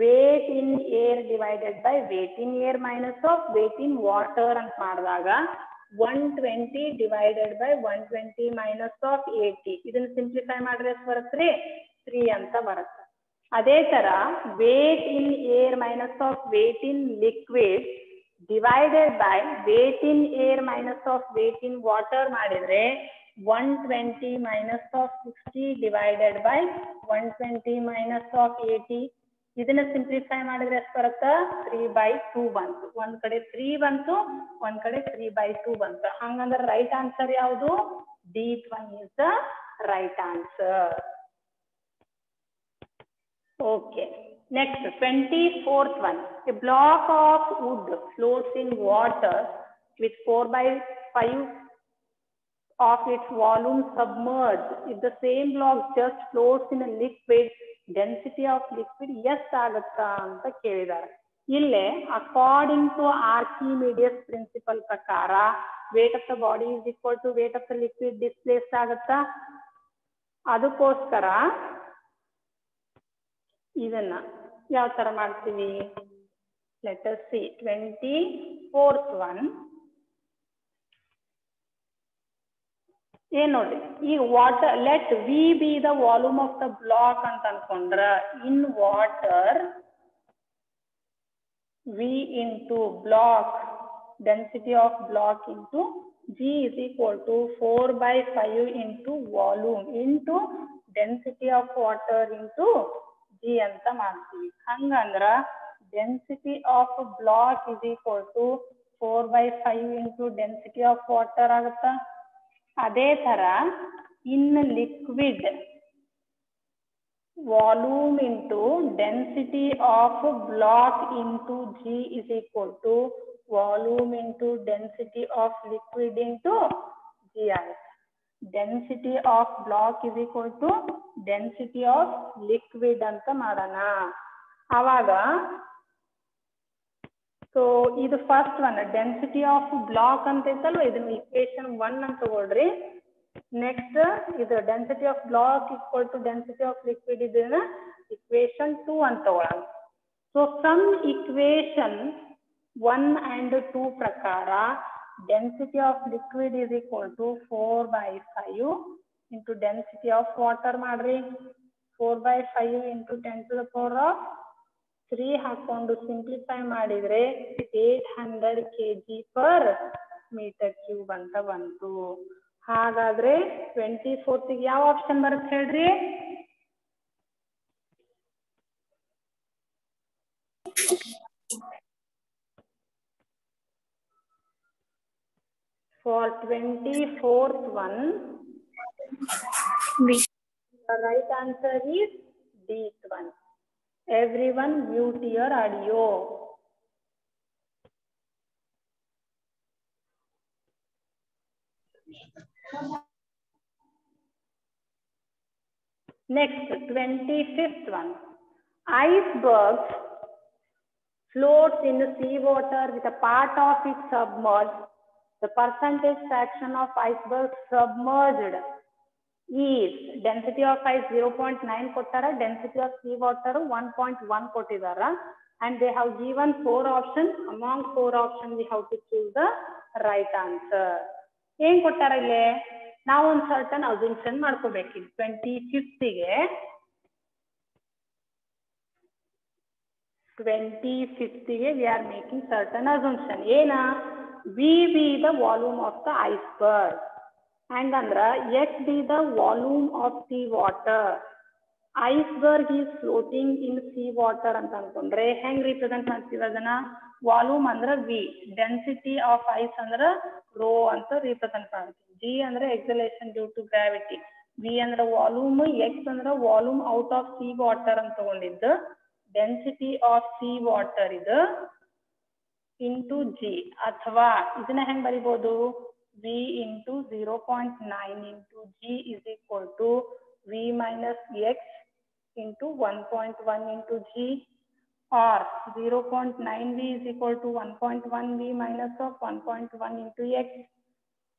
Weight in air divided by weight in air minus of weight in water ಅಂತ ಮಾಡಿದಾಗ 120 ಡಿವೈಡೆಡ್ ಬೈ 120 ಮೈನಸ್ ಆಫ್ 80 ಇದನ್ನ simplify ಮಾಡಿದ್ರೆ ಎಷ್ಟು ಬರುತ್ತೆ? 3 ಅಂತ ಬರುತ್ತೆ. ಅದೇ ತರ weight in air minus of weight in liquid divided by weight in air minus of weight in water ಮಾಡಿದ್ರೆ 120 minus of 60 divided by 120 minus of 80 ಇದನ್ನ ಸಿಂಪ್ಲಿಫೈ ಮಾಡಿದ್ರೆ ಎಷ್ಟು ಬರುತ್ತಾ? 3/2 ಬಂತು. ಒಂದ್ ಕಡೆ 3 ಬಂತು, ಒಂದ್ ಕಡೆ 3/2 ಬಂತು. ಹಂಗಂದ್ರೆ ರೈಟ್ ಆನ್ಸರ್ ಯಾವುದು? D one is the right answer. Okay. Next, 24th one. A block of wood floats in water with 4/5 of its volume submerged. If the same block just floats in a liquid, density of liquid ಎಷ್ಟು ಆಗುತ್ತಾ ಅಂತ ಕೇಳಿದ್ದಾರೆ. ಇಲ್ಲೇ according to Archimedes principle ಪ್ರಕಾರ weight of the body is equal to weight of the liquid displace ಆಗುತ್ತಾ. ಅದಕ್ಕೋಸ್ಕರ ಇದನ್ನ ಯಾವ ತರ ಮಾಡ್ತೀವಿ? Let us see 24th one ಏನ್ ನೋಡ್ರಿ, ಈಗ water let V be the volume of the block ಅಂತ ಅನ್ಕೊಂಡ್ರ in water V into block density of block into g is equal to 4/5 into volume into density of water into g ಅಂತ ಮಾಡ್ತೀವಿ. ಹಂಗಂದ್ರ density of block is equal to 4/5 into density of water ಆಗುತ್ತಾ. ಅದೇ ತರ in liquid volume into density of block into g is equal to volume into density of liquid into g ಆಗುತ್ತೆ. Density of block is equal to density of liquid ಅಂತ ಮಾಡೋಣ. ಆವಾಗ so ಇದು first one density of block ಅಂತ ಇತ್ತಲ್ವ, ಇದನ್ನ equation 1 ಅಂತ ತಗೊಳ್ರಿ. ನೆಕ್ಸ್ಟ್ ಇದು density of block equal to density of liquid ಇದನ್ನ ಇಕ್ವೇಶನ್ 2 ಅಂತ ತಗೊಳ್ಳೋಣ. ಸೊ ಸಮ್ ಇಕ್ವೇಶನ್ 1 and 2 ಪ್ರಕಾರ density of liquid is equal to 4/5 into density of water ಮಾಡ್ರಿ. 4/5 ಇಂಟು 10⁻³ ಹಾಕೊಂಡು ಸಿಂಪ್ಲಿಫೈ ಮಾಡಿದ್ರೆ 800 kg per meter cube ಅಂತ ಬಂತು. ಹಾಗಾದ್ರೆ 24th ಯಾವ ಆಪ್ಷನ್ ಬರುತ್ತೆ ಹೇಳ್ರಿ? For 24th one, the right answer is D one. Everyone mute your audio. Next, 25th one. Icebergs floats in the sea water with a part of it submerged. The percentage fraction of iceberg submerged is density of ice 0.9 ಕೊಟ್ಟಾರ, density of sea water 1.1 ಕೊಟ್ಟಿದಾರ, and they have given 4 options. Among 4 options we have to choose the right answer. ಏನ್ ಕೊಟ್ಟಾರ ಇಲ್ಲಿ? ನಾವು ಒಂದು certain assumption ಮಾಡ್ಕೋಬೇಕು. 25th ಗೆ we are making certain assumption. ಏನ? V be the volume of the iceberg. And andra X be the volume of sea water. Iceberg is floating in sea water ಅಂತ ಅನ್ಕೊಂಡ್ರೆ ಹೆಂಗ್ ರಿಪ್ರೆಸೆಂಟ್ ಮಾಡ್ತೀವಿ ಅದನ್ನ? Volume ಅಂದ್ರೆ V, density of ice ಅಂದ್ರೆ rho ಅಂತ represent ಮಾಡ್ತೀವಿ. G ಅಂದ್ರೆ acceleration due to gravity, V ಅಂದ್ರೆ ವಾಲ್ಯೂಮ್, X ಅಂದ್ರೆ volume out of sea water ಅಂತ ತಗೊಂಡಿದ್ದು, ಡೆನ್ಸಿಟಿ ಆಫ್ sea ವಾಟರ್ ಇದು ಇಂಟು G. ಅಥವಾ ಇದನ್ನ ಹೆಂಗ್ ಬರಿಬಹುದು? V into 0.9 into G is equal to V minus X into 1.1 into G, or 0.9V is equal to 1.1V minus of 1.1 into X,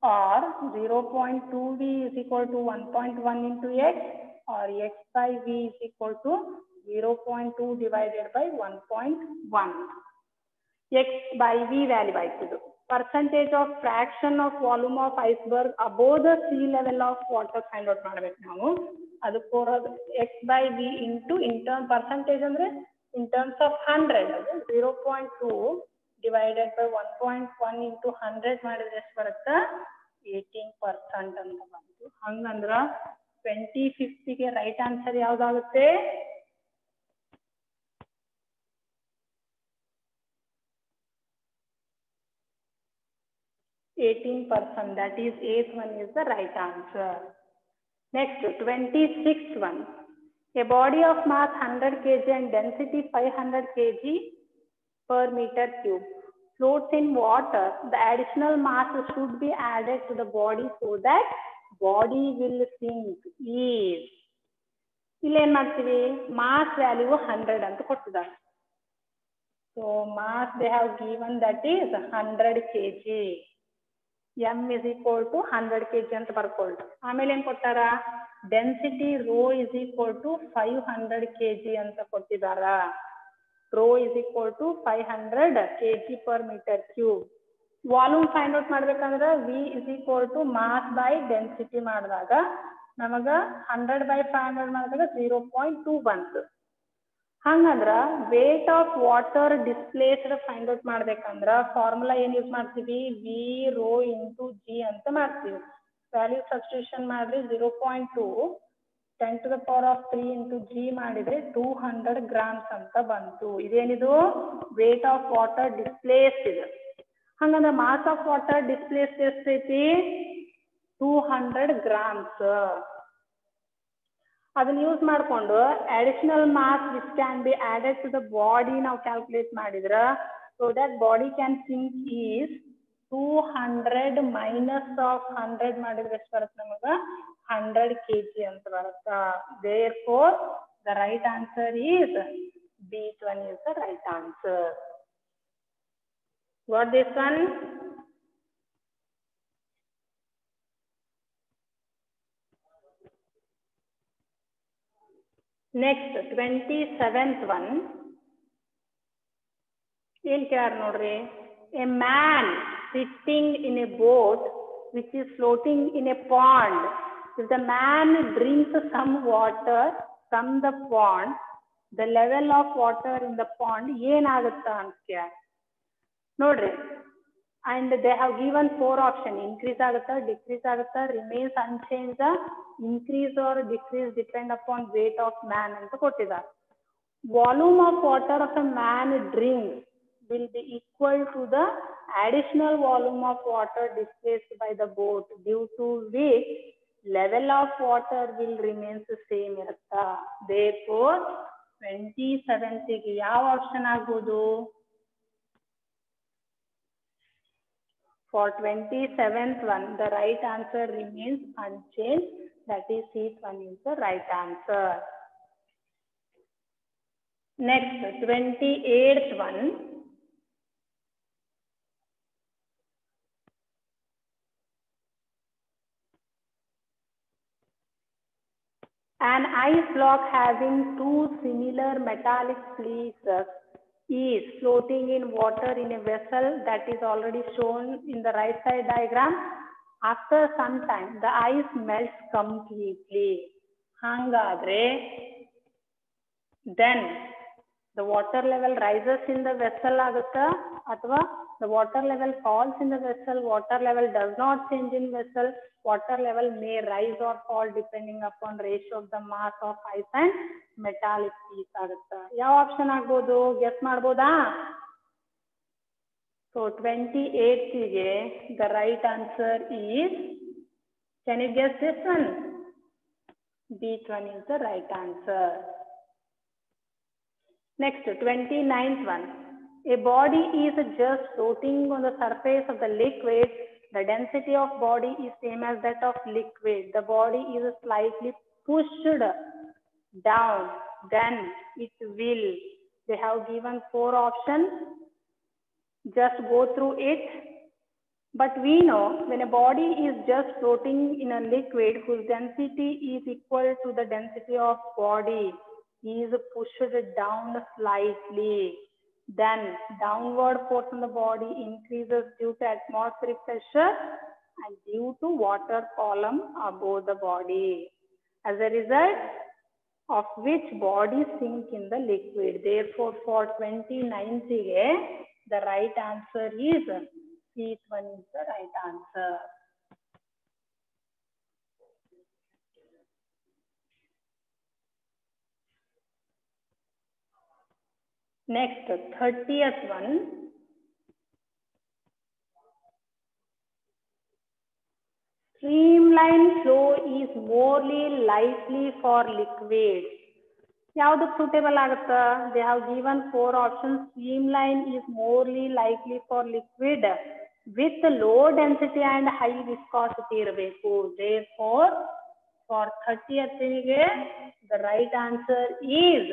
or 0.2V is equal to 1.1 into X, or X by V is equal to 0.2 divided by 1.1. X by V value ಆಯ್ತು. Percentage of fraction of volume of iceberg above the sea level of water find out ಮಾಡಬೇಕು ನಾವು. ಅದಕ್ಕೆ X by V into percentage ಅಂದ್ರೆ in terms of 100, 0.2 divided by 1.1 into 100 ಮಾಡಿದ್ರೆ ಎಷ್ಟು ಬರುತ್ತೆ? 18% ಅಂತ ಬಂತು. ಹಂಗಂದ್ರ 25th ಗೆ right answer ಯಾವ್ದಾಗುತ್ತೆ? 18%. That is 8th one is the right answer. Next, 26th one. A body of mass 100 kg and density 500 kg per meter cube floats in water. The additional mass should be added to the body so that body will sink. Is ಇಲ್ಲಿ ಏನ್ ಮಾಡ್ತೀವಿ? Mass value 100 ಅಂತ ಕೊಟ್ಟಿದ್ದಾರೆ. So mass they have given that is 100 kg. M is equal to 100 kg ಅಂತ ಬರ್ಕೊಳ್ಳಿ. ಆಮೇಲೆ ಏನ್ ಕೊಟ್ಟಾರ? Density rho is equal to 500 kg ಅಂತ ಕೊಟ್ಟಿದಾರ. Rho is equal to 500 kg per meter cube. Volume find out ಮಾಡ್ಬೇಕಂದ್ರೆ V is equal to mass by density ಮಾಡಿದಾಗ ನಮಗ 100 by 500 ಮಾಡಿದಾಗ 0.2 ಬಂತು. ಹಂಗಂದ್ರ weight of water displaced find out ಮಾಡ್ಬೇಕಂದ್ರ formula ಏನ್ ಯೂಸ್ ಮಾಡ್ತೀವಿ? V ರೋ ಇಂಟು G ಅಂತ ಮಾಡ್ತೀವಿ. ವ್ಯಾಲ್ಯೂ ಸಬ್ಸ್ಟಿಟ್ಯೂಷನ್ ಮಾಡ್ರಿ 0.2 10 to the power of 3 into G ಮಾಡಿದ್ರೆ 200 grams ಅಂತ ಬಂತು. ಇದೇನಿದು? ವೇಟ್ ಆಫ್ ವಾಟರ್ ಡಿಸ್ಪ್ಲೇಸ್ಡ್ ಇದೆ. ಹಂಗಂದ್ರ ಮಾಸ್ ಆಫ್ ವಾಟರ್ ಡಿಸ್ಪ್ಲೇಸ್ಡ್ ಎಷ್ಟೈತಿ? 200 grams. ಅದನ್ನ ಯೂಸ್ ಮಾಡ್ಕೊಂಡು additional mass which can be added to the body ನಾವು ಕ್ಯಾಲ್ಕುಲೇಟ್ ಮಾಡಿದ್ರ so that body can sink is 200 minus of 100 ಮಾಡಿದ್ರೆ ಎಷ್ಟು ಬರುತ್ತೆ ನಮಗ? 100 kg ಅಂತ ಬರುತ್ತಾ. Therefore the right answer is B1 is the right answer. What this one? Next 27th one. ಏನ್ ಕೇಳಾರ ನೋಡ್ರಿ? A man sitting in a boat which is floating in a pond. If the man drinks some water from the pond, the level of water in the pond ಏನಾಗುತ್ತಾ ಅಂತ ಕೇಳಾರ ನೋಡ್ರಿ. And they have given 4 options. Increase agutta, decrease agutta, remains unchanged, increase or decrease depend upon weight of man anta kottidare. Volume of water of a man drinks will be equal to the additional volume of water displaced by the boat, due to which level of water will remain the same irutta. Therefore 27th ಗೆ ಯಾವ option ಆಗಬಹುದು? For 27th one, the right answer remains unchanged. That is C1 one is the right answer. Next, 28th one. An ice block having two similar metallic plates is floating in water in a vessel that is already shown in the right side diagram. After some time, the ice melts completely. Hangadre, then the water level rises in the vessel agutta, athwa the water level falls in the vessel. Water level does not change in vessel. Water level may rise or fall depending upon ratio of the mass of ice and metallic piece agutta. Yav option agbodu? Guess madboda? So 28th ige the right answer is, can you guess this one? This one is the right answer. Next, 29th one. A body is just floating on the surface of the liquid. The density of body is same as that of liquid. The body is slightly pushed down, then it will. They have given 4 options. Just go through it. But we know when a body is just floating in a liquid whose density is equal to the density of body, is pushed down slightly, then downward force on the body increases due to atmospheric pressure and due to water column above the body, as a result of which body sink in the liquid. Therefore, for 29th, the right answer is this one is the right answer. Next, 30th one. Streamline flow is morely likely for liquid. Yavadu suitable agutta? They have given 4 options. Streamline is morely likely for liquid with low density and high viscosity irbeku. Therefore, for 30th the right answer is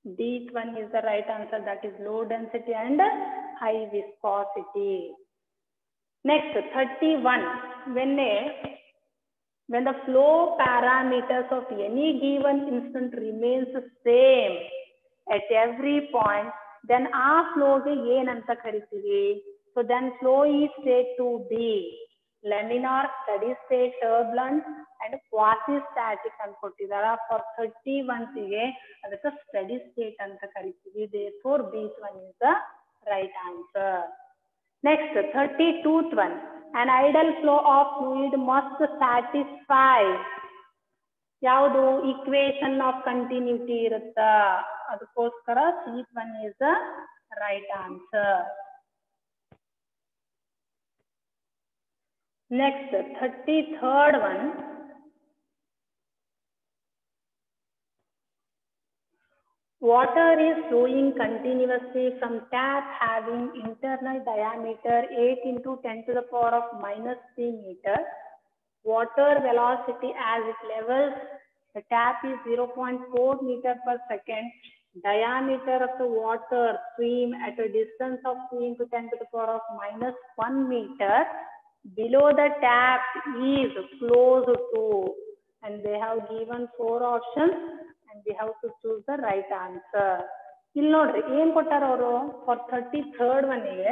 this one is the right answer, that is low density and high viscosity. Next, 31. When the flow parameters of any given instant remains same at every point, then our flow ge yen anta karitivi. So then flow is said to be laminar, steady state, turbulent and quasi-static ankottidara. For 31 ಗೆ ಅದಕ್ಕೆ steady state anta karitivi. Therefore, this one is the right answer. Next, 32th one. An ideal flow of fluid must satisfy ಯಾವುದು equation of continuity ಇರುತ್ತಾ, ಅದಕ್ಕೋಸ್ಕರ this one is the right answer. Next, 33rd one. Water is flowing continuously from tap having internal diameter 8 into 10 to the power of -3 meter. Water velocity as it levels the tap is 0.4 meter per second. Diameter of the water stream at a distance of 2 into 10 to the power of -1 meter below the tap is close to, and they have given 4 options and we have to choose the right answer. ಇಲ್ಲಿ ನೋಡ್ರಿ ಏನ್ ಕೊಟ್ಟಾರ ಅವರು for 33rd one ಗೆ.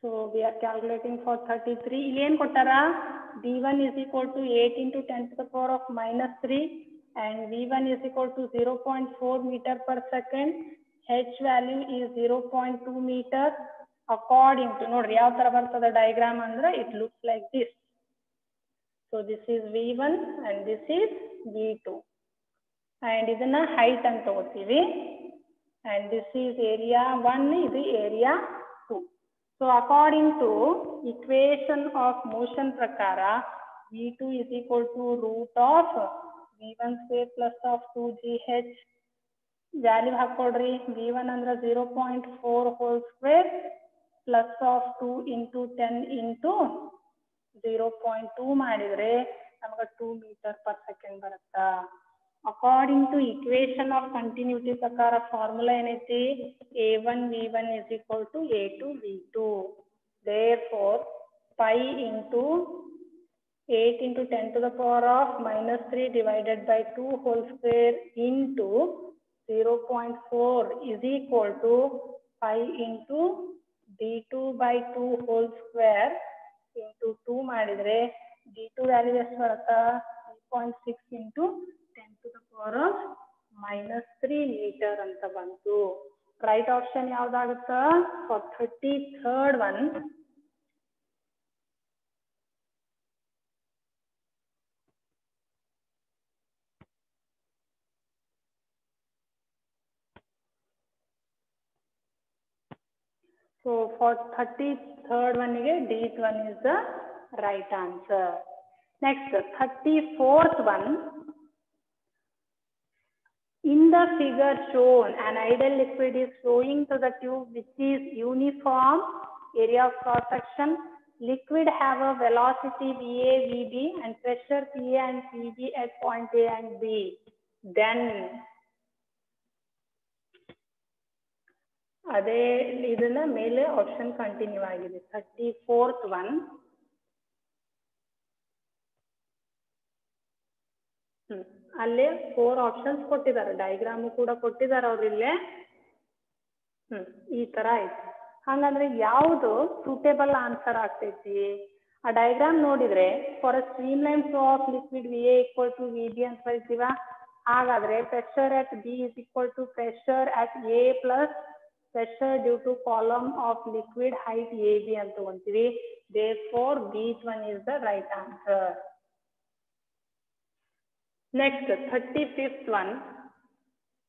So we are calculating for 33. ಇಲ್ಲಿ ಏನ್ ಕೊಟ್ಟಾರ? D1 is equal to 8 into 10 to the power of -3 and V1 is equal to 0.4 meter per second. H value is 0.2 meter. According to ನೋಡ್ರಿ ಯಾವ ತರ ಬರ್ತದೆ diagram ಅಂದ್ರೆ it looks like this. So this is V1 and this is V2 and ಇದನ್ನ height ಅಂತ ತಗೋತೀವಿ and this is area 1, ಇದು area 2. So according to equation of motion prakara, V2 is equal to root of V1 square plus of 2GH. Value ಹಾಕೊಡ್ರಿ. V1 ಅಂದ್ರೆ 0.4 whole square plus of 2 into 10 into 0.2 ಮಾಡಿದ್ರೆ ನಮಗೆ 2 meter per second ಬರುತ್ತಾ. According to equation of continuity ಪ್ರಕಾರ formula ಏನೈತಿ? A1 V1 is equal to A2 V2. Therefore, pi into 8 into 10 to the power of minus 3 divided by 2 whole square into 0.4 is equal to pi into d2 by 2 whole square into 2 ಮಾಡಿದ್ರೆ d2 value ಎಷ್ಟು ಬರುತ್ತಾ 3.6 into 10 to the power of minus 3 meter ಅಂತ ಬಂತು. Right option ಯಾವ್ದಾಗುತ್ತಾ for 33rd one. So for 33rd one, D one is the right answer. Next, 34th one. In the figure shown, an ideal liquid is flowing to the tube which is uniform area of cross section. Liquid have a velocity VA, VB and pressure PA and PB at point A and B. Then ಅದೇ ಇದನ್ನ ಮೇಲೆ option continue ಆಗಿದೆ. 34th one. ಅಲ್ಲೇ 4 options ಕೊಟ್ಟಿದ್ದಾರೆ, diagram ಕೂಡ ಕೊಟ್ಟಿದ್ದಾರೆ ಅವ್ರು ಇಲ್ಲೇ. ಈ ತರ ಐತಿ. ಹಂಗಂದ್ರೆ ಯಾವುದು ಸೂಟೇಬಲ್ ಆನ್ಸರ್ ಆಗ್ತೈತಿ? ಆ ಡಯಾಗ್ರಾಮ್ ನೋಡಿದ್ರೆ for a stream line flow of liquid VA equal to VB ಅಂತ ಬರೀತೀವ. ಹಾಗಾದ್ರೆ pressure at B is equal to pressure at A plus pressure due to column of liquid height AB ಅಂತ ತಗೊಂತೀವಿ. Therefore, B1 is the right answer. Next, 35th one.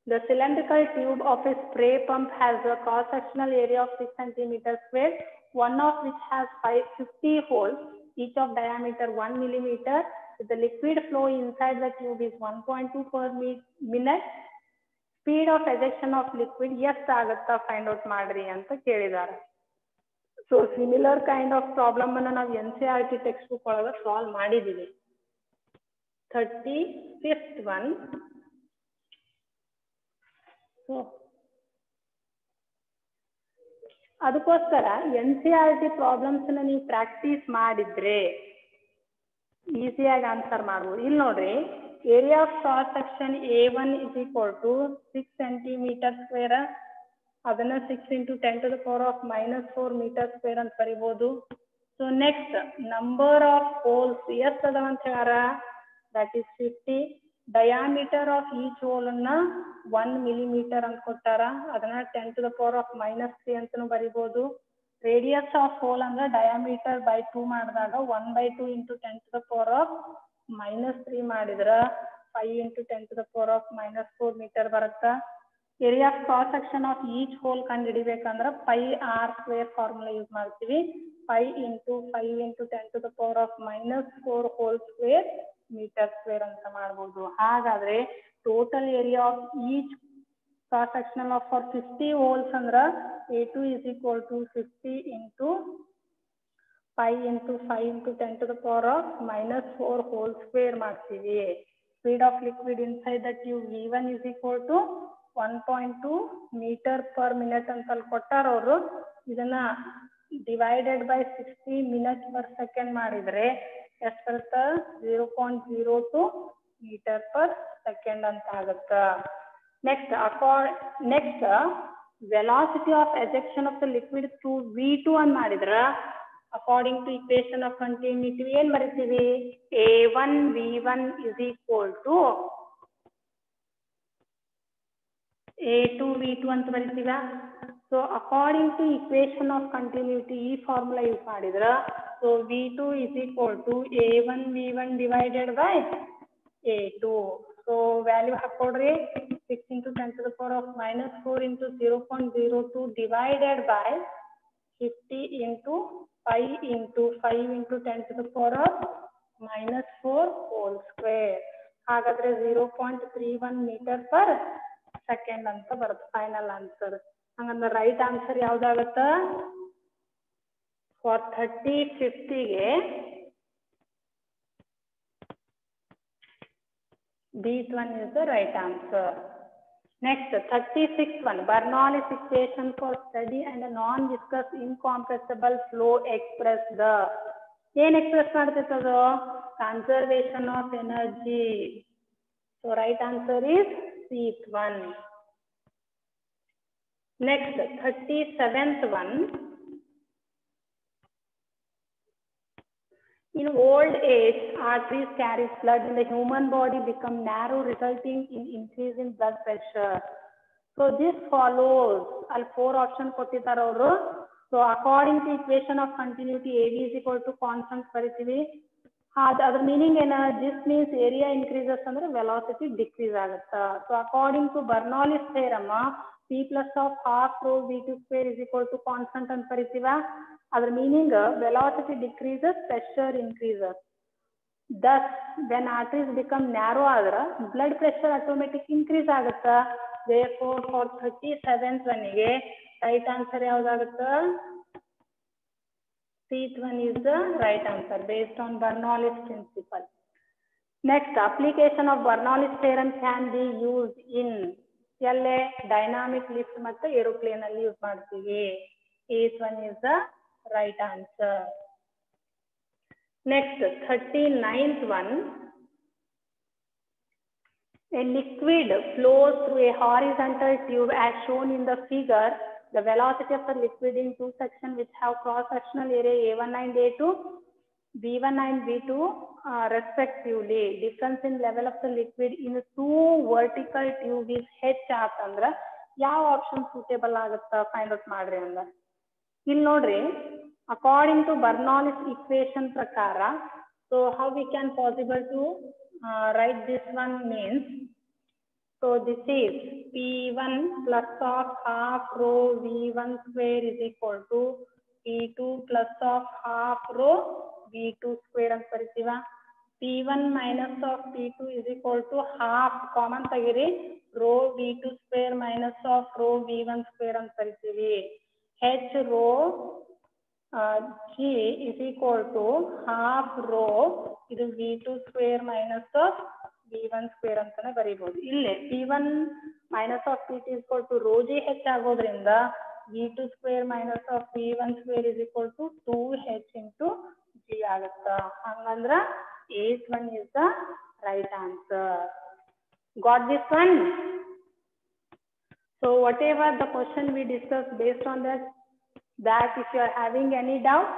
The cylindrical tube of a spray pump has a cross-sectional area of 6 centimeters square, one of which has 50 holes, each of diameter 1 millimeter. If the liquid flow inside the tube is 1.2 per minute, speed of ejection of liquid ಎಷ್ಟು ಆಗುತ್ತಾ find out ಮಾಡ್ರಿ ಅಂತ ಕೇಳಿದ್ದಾರೆ. So similar kind of problem ಅನ್ನು ನಾವು NCERT text book ಒಳಗೆ solve ಮಾಡಿದ್ದೀವಿ. 35th one. So ಅದಕ್ಕೋಸ್ಕರ NCERT ಪ್ರಾಬ್ಲಮ್ಸ್ ನೀವು ಪ್ರಾಕ್ಟೀಸ್ ಮಾಡಿದ್ರೆ ಈಸಿಯಾಗಿ ಆನ್ಸರ್ ಮಾಡ್ಬೋದು. ಇಲ್ಲಿ ನೋಡ್ರಿ, area of cross section A1 is equal to 6 centimeter square. ಅದನ್ನ 6 into 10 to the power of minus 4 meter square ಅಂತ ಬರಿಬೋದು. So next number of holes ಎಷ್ಟು ಅದಾವ ಅಂತ ಹೇಳ್ಯಾರ, that is 50. Diameter of each hole ಅನ್ನ 1 millimeter ಅಂತ ಕೊಟ್ಟಾರ, ಅದನ್ನ 10 to the power of minus 3 ಅಂತಾನು ಬರಿಬೋದು. ರೇಡಿಯಸ್ ಆಫ್ ಹೋಲ್ ಅಂದ್ರೆ ಡಯಾಮೀಟರ್ ಬೈ 2 ಮಾಡಿದಾಗ 1/2 into 10 to the power of minus 3 ಮಾಡಿದ್ರ 5 into 10 to the power of minus 4 meter ಬರುತ್ತಾ. Area of cross section of each hole ಕಂಡು ಹಿಡಿಬೇಕಂದ್ರ pi r square formula use ಮಾಡ್ತೀವಿ. 5 into 5 into 10 to the power of minus 4 whole square meter square ಅಂತ ಮಾಡ್ಬೋದು. ಹಾಗಾದ್ರೆ total area of each cross sectional of for 50 holes ಅಂದ್ರ A2 is equal to 50 into 5 into 5 into 10 to the power of minus 4 whole square ಮಾಡ್ತೀವಿ. Speed of liquid inside the tube V1 is equal to 1.2 meter per minute ಅಂತ ಕೊಟ್ಟಾರ ಅವರು. ಇದನ್ನ divided by 60 minutes per second ಮಾಡಿದ್ರೆ ಎಷ್ಟು ಬರುತ್ತ 0.02 meter per second ಅಂತ ಆಗುತ್ತ. Next velocity of ejection of the liquid through V2 ಅಂತ ಮಾಡಿದ್ರ according to equation of continuity ಏನ್ ಬರೀತೀವಿ, A1 V1 is equal to A2 V2 ಅಂತ ಬರೀತೀವ. So according to equation of continuity ಈ ಫಾರ್ಮುಲಾ ಯೂಸ್ ಮಾಡಿದ್ರ so V2 is equal to A1 V1 divided by A2. So value ಹಾಕೊಡ್ರಿ, 6 into 10 to the power of minus 4 into 0.02 divided by 50 into 5 into 5 into 10 to the power of minus 4 whole square. ಹಾಗಾದ್ರೆ 0.31 meter per second ಅಂತ ಬರುತ್ತೆ final answer. ಹಂಗಂದ್ರೆ right answer ಯಾವ್ದಾಗತ್ತ for 35th B1 is the right answer. Next, 36 one, Bernoulli's equation for steady and non-viscous incompressible flow express the, ಏನು express ಮಾಡ್ತಿತ್ತು conservation of energy. So right answer is seat 1. Next, 37th one. In old age, arteries carry blood in the human body become narrow, resulting in increase in blood pressure. So this follows all 4 options ಕೊಟ್ಟಿದ್ದಾರೆ ಅವರು. So according to equation of continuity, AV is equal to constant ಬರಿತೀವಿ. ಅದರ meaning ಏನು? This means area increases ಅಂದ್ರೆ velocity decrease ಆಗುತ್ತಾ. So according to Bernoulli's theorem, P plus of half rho V2 square is equal to constant ಅಂತ ಬರಿತೀವ. ಅದರ meaning velocity decreases, pressure increases. Thus, when arteries become narrow, blood pressure automatic increase agutta. Therefore, for 37th one, right answer yavudagutta? Seat 1 is the right answer based on Bernoulli's principle. Next, application of Bernoulli's theorem can be used in dynamic lift matte aeroplane alli use ಮಾಡ್ತೀವಿ. Seat 1 is the right answer. Next, 39th one. A liquid flows through a horizontal tube as shown in the figure. The velocity of the liquid in two sections which have cross-sectional area A1 and A2, B1 and B2 respectively. Difference in level of the liquid in two vertical tube is H ಅಂತಂದ್ರೆ ಯಾವ option suitable ಆಗುತ್ತಾ find out ಮಾಡ್ರಿ ಅಂದ. ಇಲ್ಲಿ ನೋಡ್ರಿ, according to Bernoulli's equation prakara, so how we can possible to write this one means, so this is P1 plus of half rho V1 square is equal to P2 plus of half rho V2 square ಅಂತ ಬರಿತೀವ. P1 minus of P2 is equal to half common ತೆಗಿರಿ rho V2 square minus of rho V1 square ಅಂತ ಬರಿತೀವಿ. H rho G is equal to half rho ಇದು V2 square minus of V1 square ಅಂತಾನೆ ಬರೀಬಹುದು. ಇಲ್ಲಿ P1 minus of P2 is equal to rho G H ಆಗೋದ್ರಿಂದ V2 square minus of V1 square is equal to 2H into G ಆಗುತ್ತಾ. ಹಂಗಂದ್ರ 8th one is the right answer. Got this one? So whatever the question we discussed, based on that if you are having any doubt,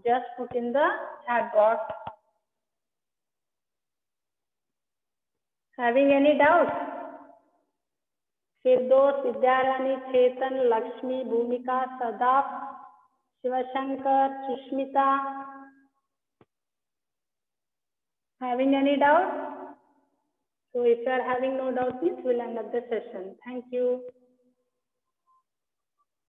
just put in the chat box. Having any doubt? Firdos, Vidyarani, Chetan, Lakshmi, Bhumika, Sadaf, Shivashankar, Sushmita. Having any doubt? So if you are having no doubt, please we'll end up the session. Thank you.